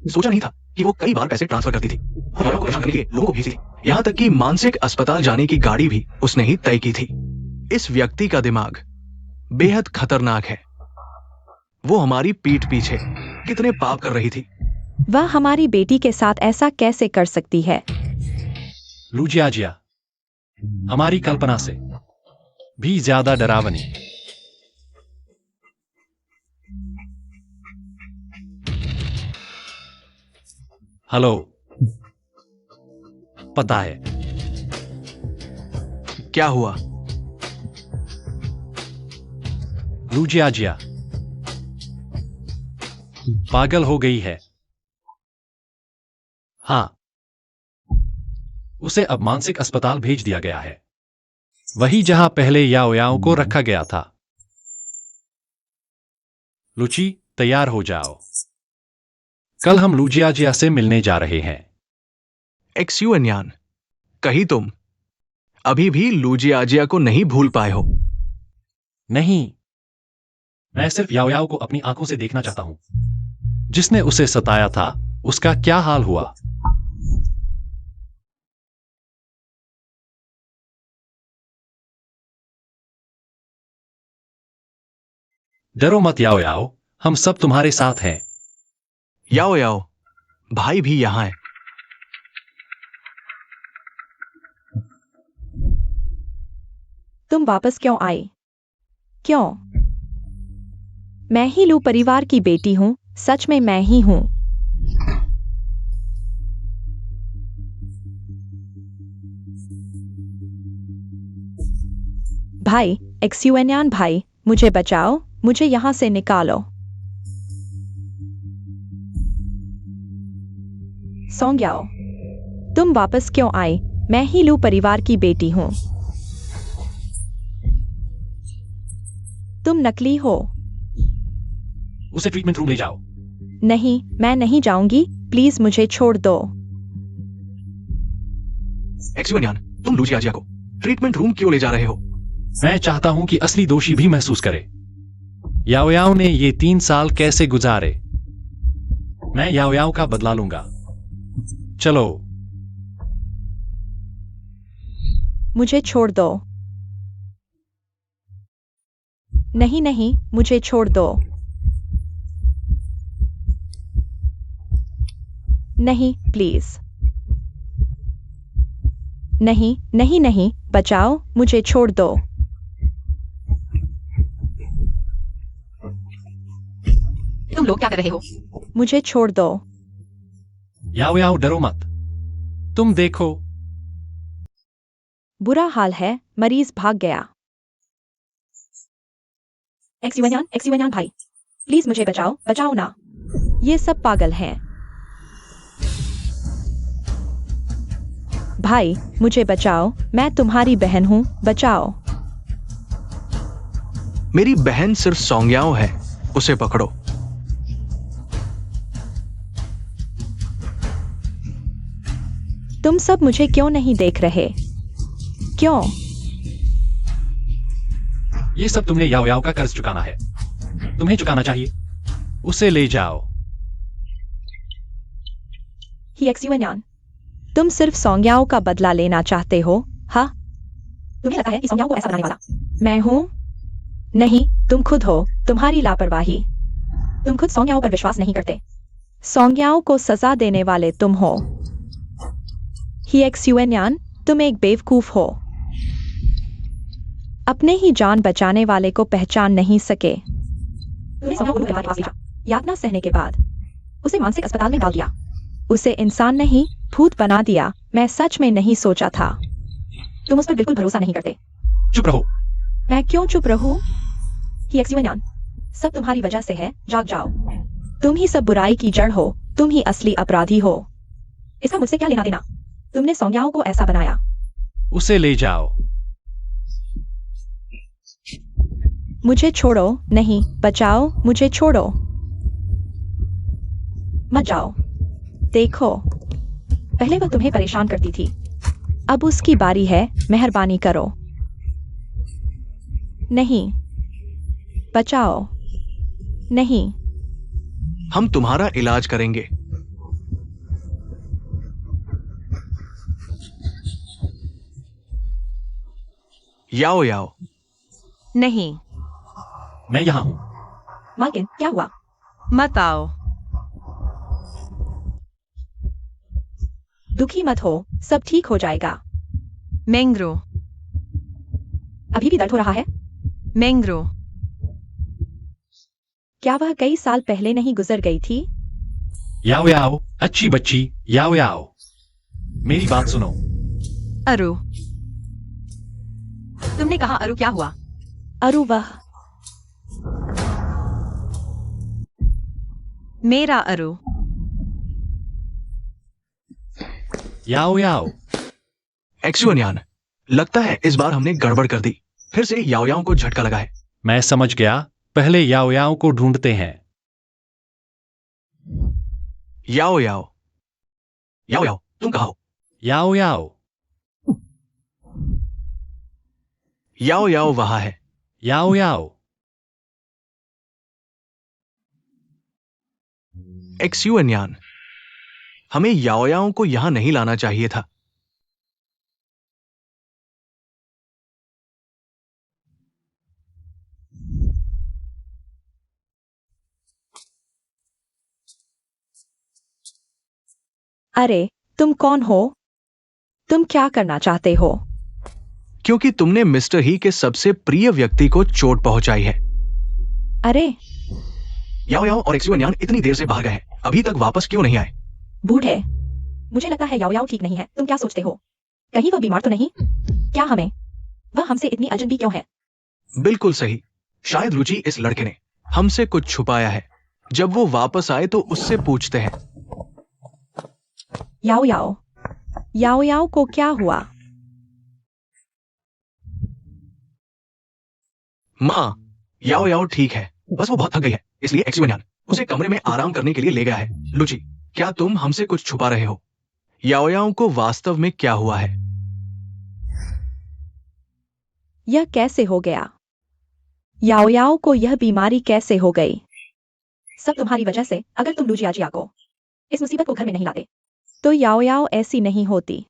सोचा नहीं था कि वो कई बार पैसे ट्रांसफर करती थी और याओ याओ को परेशान करने के लिए लोगों को भेजती थी। यहां तक कि मानसिक अस्पताल जाने की गाड़ी भी उसने ही तय की थी। इस व्यक्ति का दिमाग बेहद खतरनाक है। वो हमारी पीठ पीछे कितने पाप कर रही थी। वह हमारी बेटी के साथ ऐसा कैसे कर सकती है? लूजियाजिया हमारी कल्पना से भी ज्यादा डरावनी। हेलो, पता है क्या हुआ? लूजियाजिया पागल हो गई है। हाँ, उसे अब मानसिक अस्पताल भेज दिया गया है, वही जहां पहले याओ याओ को रखा गया था। लुची, तैयार हो जाओ, कल हम लूजियाजिया से मिलने जा रहे हैं। एक्स्यूएनयान, कहीं तुम अभी भी लूजियाजिया को नहीं भूल पाए हो? नहीं, मैं सिर्फ याओ याओ को अपनी आंखों से देखना चाहता हूं। जिसने उसे सताया था, उसका क्या हाल हुआ? डरो मत याओ याओ, हम सब तुम्हारे साथ हैं। याओ याओ, भाई भी यहां है। तुम वापस क्यों आए? क्यों? मैं ही लू परिवार की बेटी हूं, सच में मैं ही हूं। भाई, एक्स्यूएनयान भाई, मुझे बचाओ, मुझे यहां से निकालो। सोंग्याओ, तुम वापस क्यों आए? मैं ही लू परिवार की बेटी हूं। तुम नकली हो। उसे ट्रीटमेंट रूम ले जाओ। नहीं, मैं नहीं जाऊंगी, प्लीज मुझे छोड़ दो। एक्सुएनियान, तुम लूजिया जिया को ट्रीटमेंट रूम क्यों ले जा रहे हो? मैं चाहता हूं कि असली दोषी भी महसूस करे। याओ याओ ने ये 3 साल कैसे गुजारे। मैं याओ याओ का बदला लूंगा। चलो। मुझे छोड़ दो। नहीं नहीं, मुझे छोड़ दो। नहीं, प्लीज। नहीं नहीं नहीं, बचाओ, मुझे छोड़ दो। तुम लोग क्या कर रहे हो? मुझे छोड़ दो। याओ याओ, डरो मत। तुम देखो। बुरा हाल है, मरीज भाग गया। एक्सुएनियान भाई, प्लीज मुझे बचाओ, बचाओ ना। ये सब पागल हैं। भाई, मुझे बचाओ, मैं तुम्हारी बहन हूं, बचाओ। मेरी बहन सिर्फ सौंग्याओ है, उसे पकड़ो। तुम सब मुझे क्यों नहीं देख रहे? क्यों? ये सब तुमने याओ याओ का कर्ज चुकाना है। तुम्हें चुकाना चाहिए। उसे ले जाओ। ही एक्सुएनियान, तुम सिर्फ सौंग्याओं का बदला लेना चाहते हो, हाँ? तुम्हें लगता है कि सौंग्याओं को ऐसा बनाने वाला मैं हूं? नहीं, तुम खुद हो, तुम्हारी लापरवाही। तुम खुद सौंग्याओं पर विश्वास नहीं करते। सौंग्याओं को सजा देने वाले तुम हो। ही एक्सुएनियान, तुम एक बेवकूफ हो। अपने ही जान बचाने वाले को पहचान नहीं सके। तुमने सौम्या को के पास भेजा, यातना सहने के बाद उसे मानसिक अस्पताल में डाल दिया। उसे इंसान नहीं, भूत बना दिया। मैं सच में नहीं सोचा था। तुम उस पर बिल्कुल भरोसा नहीं करते। चुप रहो। मैं क्यों चुप रहूं? ही एक्सुएनियान, सब तुम्हारी वजह से है, जाग जाओ। तुम ही सब बुराई की जड़ हो, तुम ही असली अपराधी हो। इसका मुझसे क्या लेना देना? तुमने सौंग्याओं को ऐसा बनाया। उसे ले जाओ। मुझे छोड़ो, नहीं, बचाओ, मुझे छोड़ो। मत जाओ। देखो, पहले वह तुम्हें परेशान करती थी, अब उसकी बारी है, मेहरबानी करो। नहीं, बचाओ। नहीं। हम तुम्हारा इलाज करेंगे। याओ याओ। नहीं, मैं यहां हूं। मालकिन, क्या हुआ? मत आओ। दुखी मत हो, सब ठीक हो जाएगा। मेंग्रो, अभी भी दर्द हो रहा है? मेंग्रो, क्या वह कई साल पहले नहीं गुजर गई थी? याओ याओ, अच्छी बच्ची, याओ याओ, मेरी बात सुनो। अरु। तुमने कहा अरु, क्या हुआ? अरु वह मेरा अरु। याओ याओ। एक्सुएनियान, लगता है इस बार हमने गड़बड़ कर दी। फिर से याओ याओ को झटका लगा है। मैं समझ गया। पहले याओ याओ को ढूंढते हैं। याओ याओ। याओ याओ, तुम कहाँ हो? याओ याओ। याओ याओ वहां है। याओ याओ। एक्सुएनियान, हमें याओ याओ को यहां नहीं लाना चाहिए था। अरे, तुम कौन हो? तुम क्या करना चाहते हो? क्योंकि तुमने मिस्टर ही के सबसे प्रिय व्यक्ति को चोट पहुंचाई है। अरे, याओ याओ और एक्सुएनियान इतनी देर से बाहर गए हैं, अभी तक वापस क्यों नहीं आए? बूढ़े, मुझे लगता है याओ याओ ठीक नहीं है। तुम क्या सोचते हो? कहीं वह बीमार तो नहीं? क्या हमें? वह हमसे इतनी अजनबी क्यों है? बिल्कुल सही। शायद रुचि इस लड़के ने हमसे कुछ छुपाया है। जब वो वापस आए तो उससे पूछते हैं। याओ याओ, याओ याओ को क्या हुआ? माँ, याओ याओ ठीक है, बस वो बहुत थक गई है, इसलिए एक्सुएन्यान उसे कमरे में आराम करने के लिए ले गया है। लुची, क्या तुम हमसे कुछ छुपा रहे हो? याओ याओ को वास्तव में क्या हुआ है? यह कैसे हो गया? याओ याओ को यह बीमारी कैसे हो गई? सब तुम्हारी वजह से। अगर तुम लुजियाजिया को इस मुसीबत को घर में नहीं लाते तो याओ याओ ऐसी नहीं होती।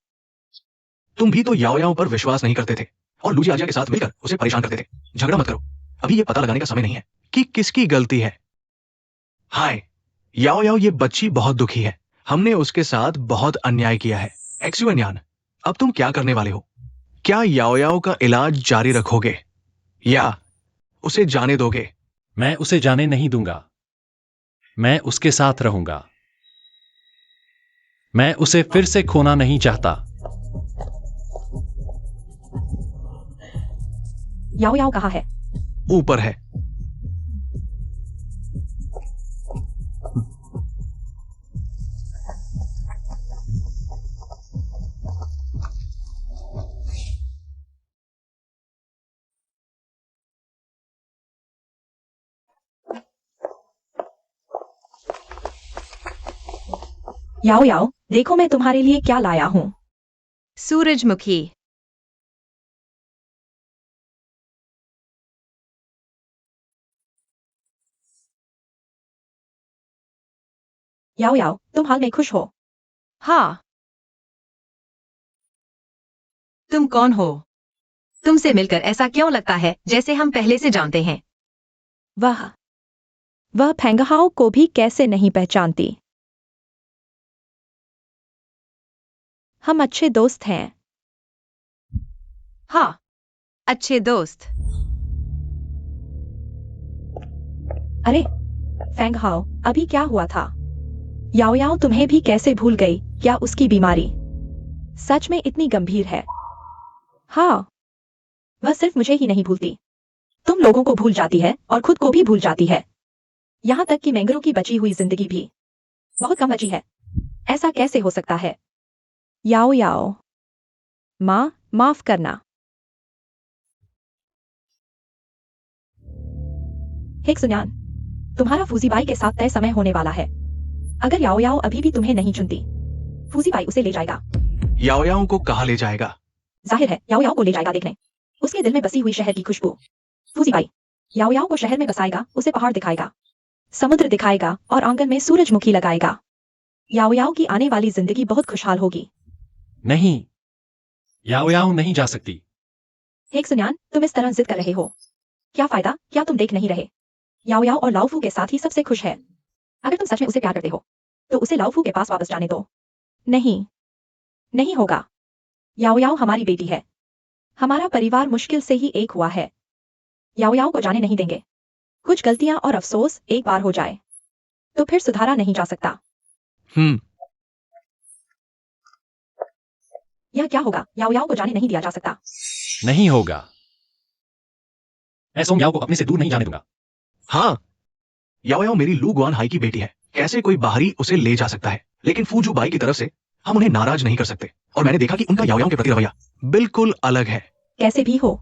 तुम भी तो याओ याओ पर विश्वास नहीं करते थे और लुजियाजिया के साथ मिलकर उसे परेशान करते थे। झगड़ा मत करो, अभी ये पता लगाने का समय नहीं है कि किसकी गलती है। हाय याओ याओ, ये बच्ची बहुत दुखी है, हमने उसके साथ बहुत अन्याय किया है। एक्सुएन्यान, अब तुम क्या करने वाले हो? क्या याओ याओ का इलाज जारी रखोगे या उसे जाने दोगे? मैं उसे जाने नहीं दूंगा, मैं उसके साथ रहूंगा। मैं उसे फिर से खोना नहीं चाहता। याओ याओ कहाँ है? ऊपर है। याओ याओ, देखो मैं तुम्हारे लिए क्या लाया हूँ। सूरजमुखी। याओ याओ, तुम हाल में खुश हो? हाँ। तुम कौन हो? तुमसे मिलकर ऐसा क्यों लगता है जैसे हम पहले से जानते हैं? वह फेंगहाओ को भी कैसे नहीं पहचानती। हम अच्छे दोस्त हैं। हाँ, अच्छे दोस्त। अरे फेंगहाओ, अभी क्या हुआ था? याओ याओ तुम्हें भी कैसे भूल गई? क्या उसकी बीमारी सच में इतनी गंभीर है? हाँ, वह सिर्फ मुझे ही नहीं भूलती, तुम लोगों को भूल जाती है और खुद को भी भूल जाती है। यहाँ तक कि मैंगरो की बची हुई जिंदगी भी बहुत कम बची है। ऐसा कैसे हो सकता है? याओ याओ, माँ माफ करना। हेक्सुन्यान, तुम्हारा फूजीबाई के साथ तय समय होने वाला है। अगर याओ याओ अभी भी तुम्हें नहीं चुनती, फूजीबाई उसे ले जाएगा। याओ याओ को कहाँ ले जाएगा? जाहिर है याओ याओ को ले जाएगा देखने उसके दिल में बसी हुई शहर की खुशबू। फूजीबाई याओ याओ को शहर में बसाएगा, उसे पहाड़ दिखाएगा, समुद्र दिखाएगा और आंगन में सूरजमुखी लगाएगा। याओ याओ की आने वाली जिंदगी बहुत खुशहाल होगी। नहीं, याओ याओ नहीं जा सकती। हेक्सुन्यान, तुम इस तरह जिद कर रहे हो, क्या फायदा? क्या तुम देख नहीं रहे? याओ याओ और लाओफू के साथ ही सबसे खुश है। अगर तुम सच में उसे प्यार करते हो तो उसे लाओफू के पास वापस जाने दो। नहीं, नहीं होगा। याओ याओ हमारी बेटी है, हमारा परिवार मुश्किल से ही एक हुआ है। याओ याओ को जाने नहीं देंगे। कुछ गलतियां और अफसोस एक बार हो जाए तो फिर सुधारा नहीं जा सकता। यह क्या होगा? याओ याओ को जाने नहीं दिया जा सकता। नहीं होगा। मैं सोंग याओ को अपने से दूर नहीं जाने दूंगा। हाँ, याओ याओ मेरी लू गुआन हाई की बेटी है, कैसे कोई बाहरी उसे ले जा सकता है? लेकिन फूजू बाई की तरफ से हम उन्हें नाराज नहीं कर सकते और मैंने देखा कि उनका याओ याओ के प्रति रवैया बिल्कुल अलग है। कैसे भी हो,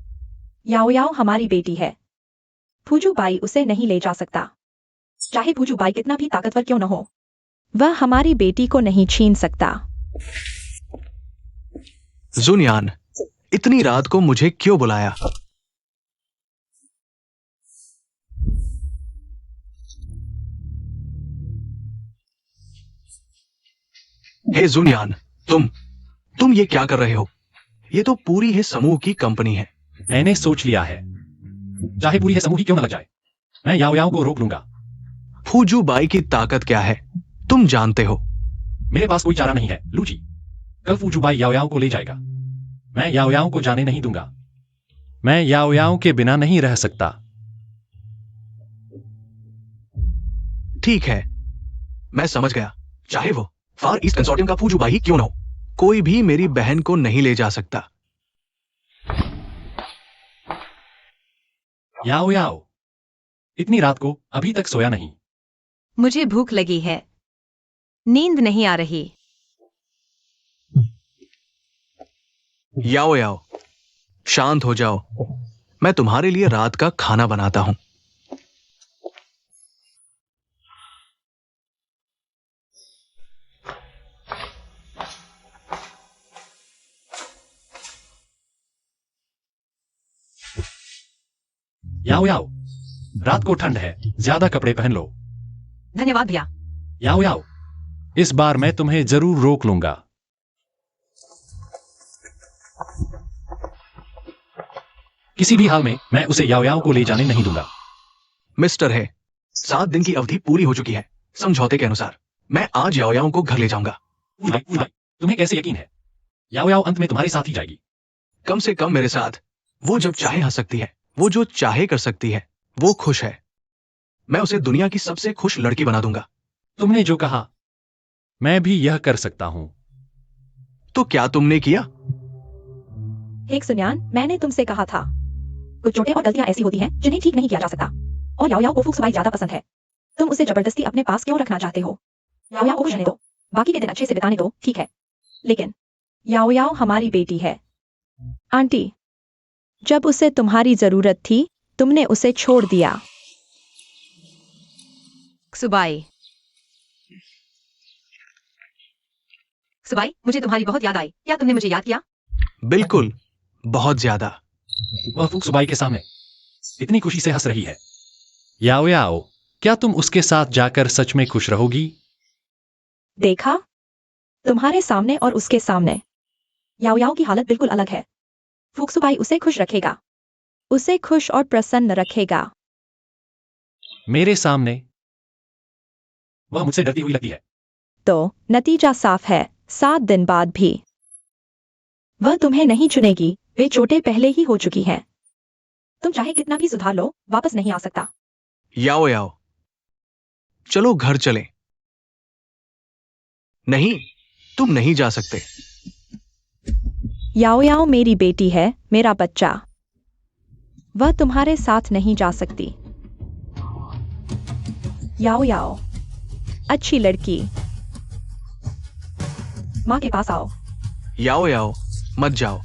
याओ याओ हमारी बेटी है, फूजू बाई उसे नहीं ले जा सकता। चाहे फूजू बाई कितना भी ताकतवर क्यों न हो, वह हमारी बेटी को नहीं छीन सकता। जुनियान, इतनी रात को मुझे क्यों बुलाया? हे जुनियान, तुम ये क्या कर रहे हो? ये तो पूरी है समूह की कंपनी है। मैंने सोच लिया है, चाहे पूरी है समूह ही क्यों न लग जाए, मैं याओ याओ को रोक लूंगा। फूजू बाई की ताकत क्या है तुम जानते हो। मेरे पास कोई चारा नहीं है लूची। कल फूजूबाई याओ याओ को ले जाएगा। मैं याओ याओ को जाने नहीं दूंगा। मैं याओ याओ के बिना नहीं रह सकता। ठीक है, मैं समझ गया। चाहे वो फार ईस्ट कंसोर्टियम का फूजू बाई ही क्यों ना हो, कोई भी मेरी बहन को नहीं ले जा सकता। याओ याओ, इतनी रात को अभी तक सोया नहीं। मुझे भूख लगी है, नींद नहीं आ रही। याओ याओ, शांत हो जाओ, मैं तुम्हारे लिए रात का खाना बनाता हूं। याओ याओ, रात को ठंड है, ज्यादा कपड़े पहन लो। धन्यवाद भैया। याओ याओ, इस बार मैं तुम्हें जरूर रोक लूंगा। किसी भी हाल में मैं उसे याओ याओ को ले जाने नहीं दूंगा। मिस्टर है, 7 दिन की अवधि पूरी हो चुकी है। समझौते के अनुसार मैं आज याओयाओ को घर ले जाऊंगा। तुम्हें कैसे यकीन है? याओ याओ अंत में तुम्हारे साथ ही जाएगी। कम से कम मेरे साथ। वो जब चाहे हंस सकती है, वो जो चाहे कर सकती है, वो खुश है। मैं उसे दुनिया की सबसे खुश लड़की बना दूंगा। तुमने जो कहा मैं भी यह कर सकता हूं। तो क्या तुमने किया? एक सुन्यान, मैंने तुमसे कहा था कुछ चोटें और गलतियां ऐसी होती हैं जिन्हें ठीक नहीं किया जा सकता। और याओ याओ को फुक्सुबाई ज्यादा पसंद है। तुम उसे जबरदस्ती अपने पास क्यों रखना चाहते हो? याओ याओ को खुश रहने दो, बाकी के दिन अच्छे से बिताने दो, ठीक है? लेकिन याओ याओ हमारी बेटी है। आंटी, जब उसे तुम्हारी जरूरत थी तुमने उसे छोड़ दिया। सुबाई, सुबाई, मुझे तुम्हारी बहुत याद आई। क्या तुमने मुझे याद किया? बिल्कुल, बहुत ज्यादा। वह फुक्सुबाई के सामने इतनी खुशी से हंस रही है। याओ याओ, क्या तुम उसके साथ जाकर सच में खुश रहोगी? देखा, तुम्हारे सामने और उसके सामने याओ याओ की हालत बिल्कुल अलग है। फुक्सुबाई उसे खुश रखेगा, उसे खुश और प्रसन्न रखेगा। मेरे सामने वह मुझसे डरती हुई लगती है। तो नतीजा साफ है, 7 दिन बाद भी वह तुम्हें नहीं चुनेगी। वे चोटें पहले ही हो चुकी हैं। तुम चाहे कितना भी सुधार लो, वापस नहीं आ सकता। याओ याओ, चलो घर चलें। नहीं, तुम नहीं जा सकते। याओ याओ मेरी बेटी है, मेरा बच्चा। वह तुम्हारे साथ नहीं जा सकती। याओ याओ, अच्छी लड़की, माँ के पास आओ। याओ याओ, मत जाओ।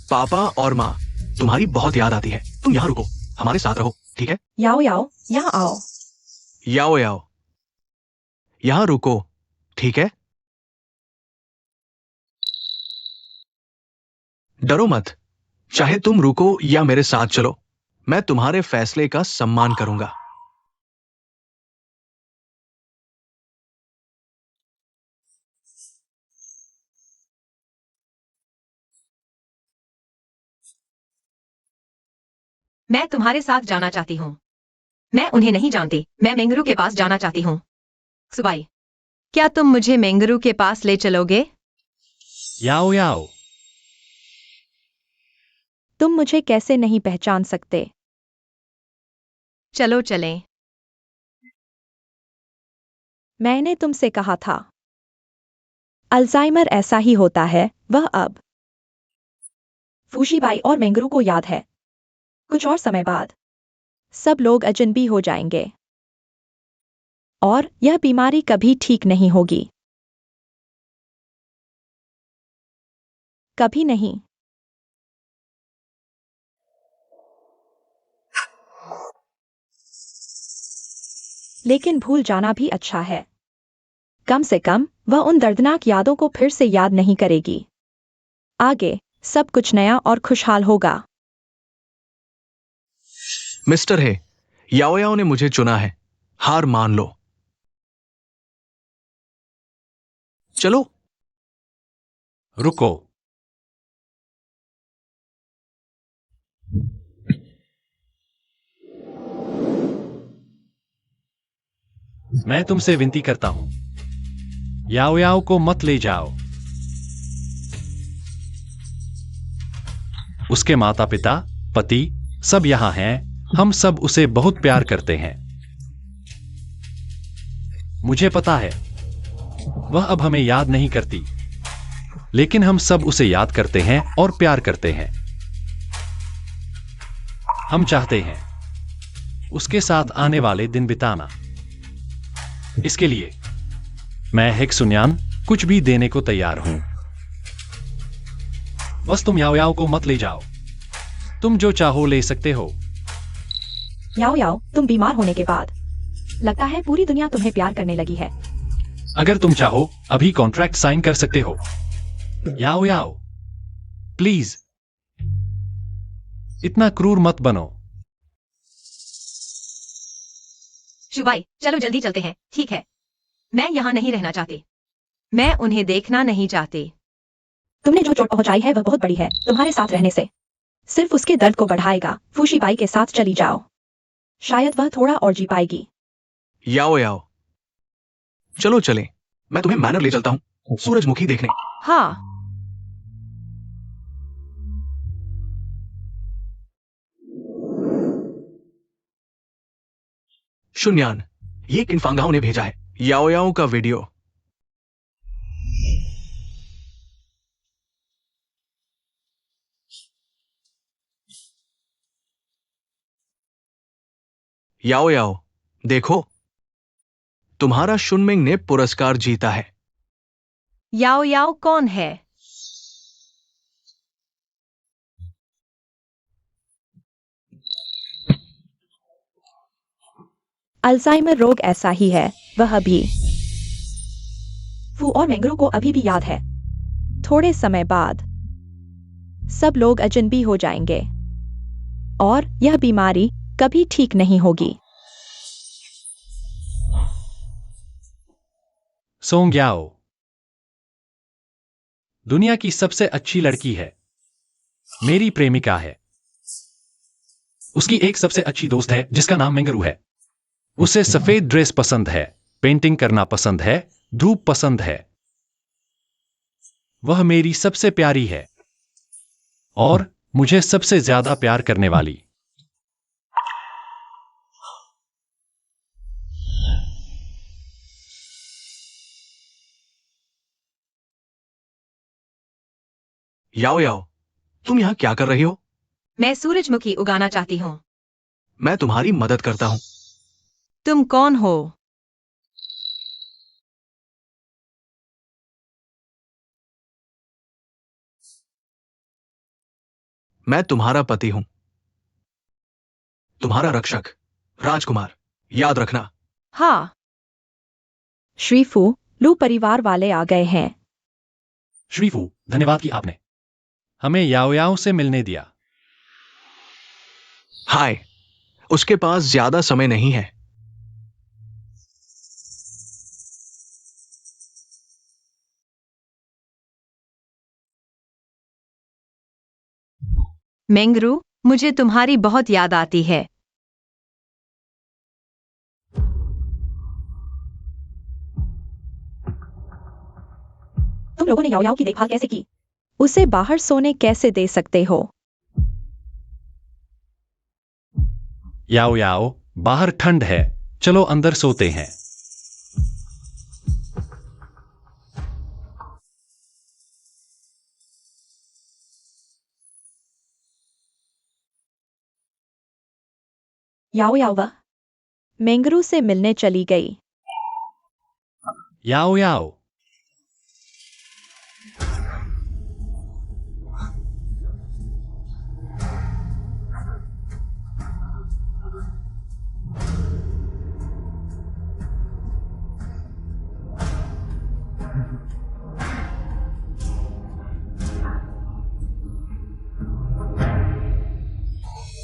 पापा और माँ तुम्हारी बहुत याद आती है। तुम यहाँ रुको, हमारे साथ रहो, ठीक है? याओ याओ, यहाँ आओ। याओ याओ, यहाँ रुको, ठीक है? डरो मत। चाहे तुम रुको या मेरे साथ चलो, मैं तुम्हारे फैसले का सम्मान करूंगा। मैं तुम्हारे साथ जाना चाहती हूँ। मैं उन्हें नहीं जानती। मैं मेंगरू के पास जाना चाहती हूँ। सुबाई, क्या तुम मुझे मेंगरू के पास ले चलोगे? याओ याओ, तुम मुझे कैसे नहीं पहचान सकते? चलो चलें। मैंने तुमसे कहा था, अल्जाइमर ऐसा ही होता है। वह अब फूशीबाई और मेंगरू को याद है। कुछ और समय बाद सब लोग अजनबी हो जाएंगे और यह बीमारी कभी ठीक नहीं होगी। कभी नहीं। लेकिन भूल जाना भी अच्छा है। कम से कम वह उन दर्दनाक यादों को फिर से याद नहीं करेगी। आगे सब कुछ नया और खुशहाल होगा। मिस्टर है, याओ याओ ने मुझे चुना है। हार मान लो। चलो। रुको। मैं तुमसे विनती करता हूं, याओ याओ को मत ले जाओ। उसके माता पिता, पति सब यहां हैं। हम सब उसे बहुत प्यार करते हैं। मुझे पता है वह अब हमें याद नहीं करती, लेकिन हम सब उसे याद करते हैं और प्यार करते हैं। हम चाहते हैं उसके साथ आने वाले दिन बिताना। इसके लिए मैं हेक्सुन्यान कुछ भी देने को तैयार हूं। बस तुम याओ याओ को मत ले जाओ। तुम जो चाहो ले सकते हो। याओ याओ, तुम बीमार होने के बाद लगता है पूरी दुनिया तुम्हें प्यार करने लगी है। अगर तुम चाहो अभी कॉन्ट्रैक्ट साइन कर सकते हो। याओ याओ, प्लीज इतना क्रूर मत बनो। शुबाई, चलो जल्दी चलते हैं। ठीक है, मैं यहाँ नहीं रहना चाहती। मैं उन्हें देखना नहीं चाहती। तुमने जो चोट पहुंचाई है वह बहुत बड़ी है। तुम्हारे साथ रहने से सिर्फ उसके दर्द को बढ़ाएगा। फूशीबाई के साथ चली जाओ, शायद वह थोड़ा और जी पाएगी। याओ याओ, चलो चलें। मैं तुम्हें मैनर ले चलता हूँ सूरजमुखी देखने। हाँ, शून्यान, ये किनफांगाओ ने भेजा है। याओ याओ का वीडियो। याओ याओ, देखो, तुम्हारा शुनमिंग ने पुरस्कार जीता है। याओ याओ कौन है? अल्जाइमर रोग ऐसा ही है, वह भी। फू और मैंगरो को अभी भी याद है। थोड़े समय बाद सब लोग अजनबी हो जाएंगे और यह बीमारी कभी ठीक नहीं होगी। सोंग याओ दुनिया की सबसे अच्छी लड़की है। मेरी प्रेमिका है। उसकी एक सबसे अच्छी दोस्त है जिसका नाम मेंगरू है। उसे सफेद ड्रेस पसंद है, पेंटिंग करना पसंद है, धूप पसंद है। वह मेरी सबसे प्यारी है और मुझे सबसे ज्यादा प्यार करने वाली। याओ याओ, तुम यहां क्या कर रही हो? मैं सूरजमुखी उगाना चाहती हूँ। मैं तुम्हारी मदद करता हूं। तुम कौन हो? मैं तुम्हारा पति हूं, तुम्हारा रक्षक, राजकुमार। याद रखना। हाँ, श्रीफू, लू परिवार वाले आ गए हैं। श्रीफू, धन्यवाद कि आपने हमें याओ याओ से मिलने दिया। हाय, उसके पास ज्यादा समय नहीं है। मेंगरू, मुझे तुम्हारी बहुत याद आती है। तुम लोगों ने याओ याओ की देखभाल कैसे की? उसे बाहर सोने कैसे दे सकते हो? याओ याओ, बाहर ठंड है, चलो अंदर सोते हैं। याओ याओ वह मेंगरू से मिलने चली गई। याओ याओ,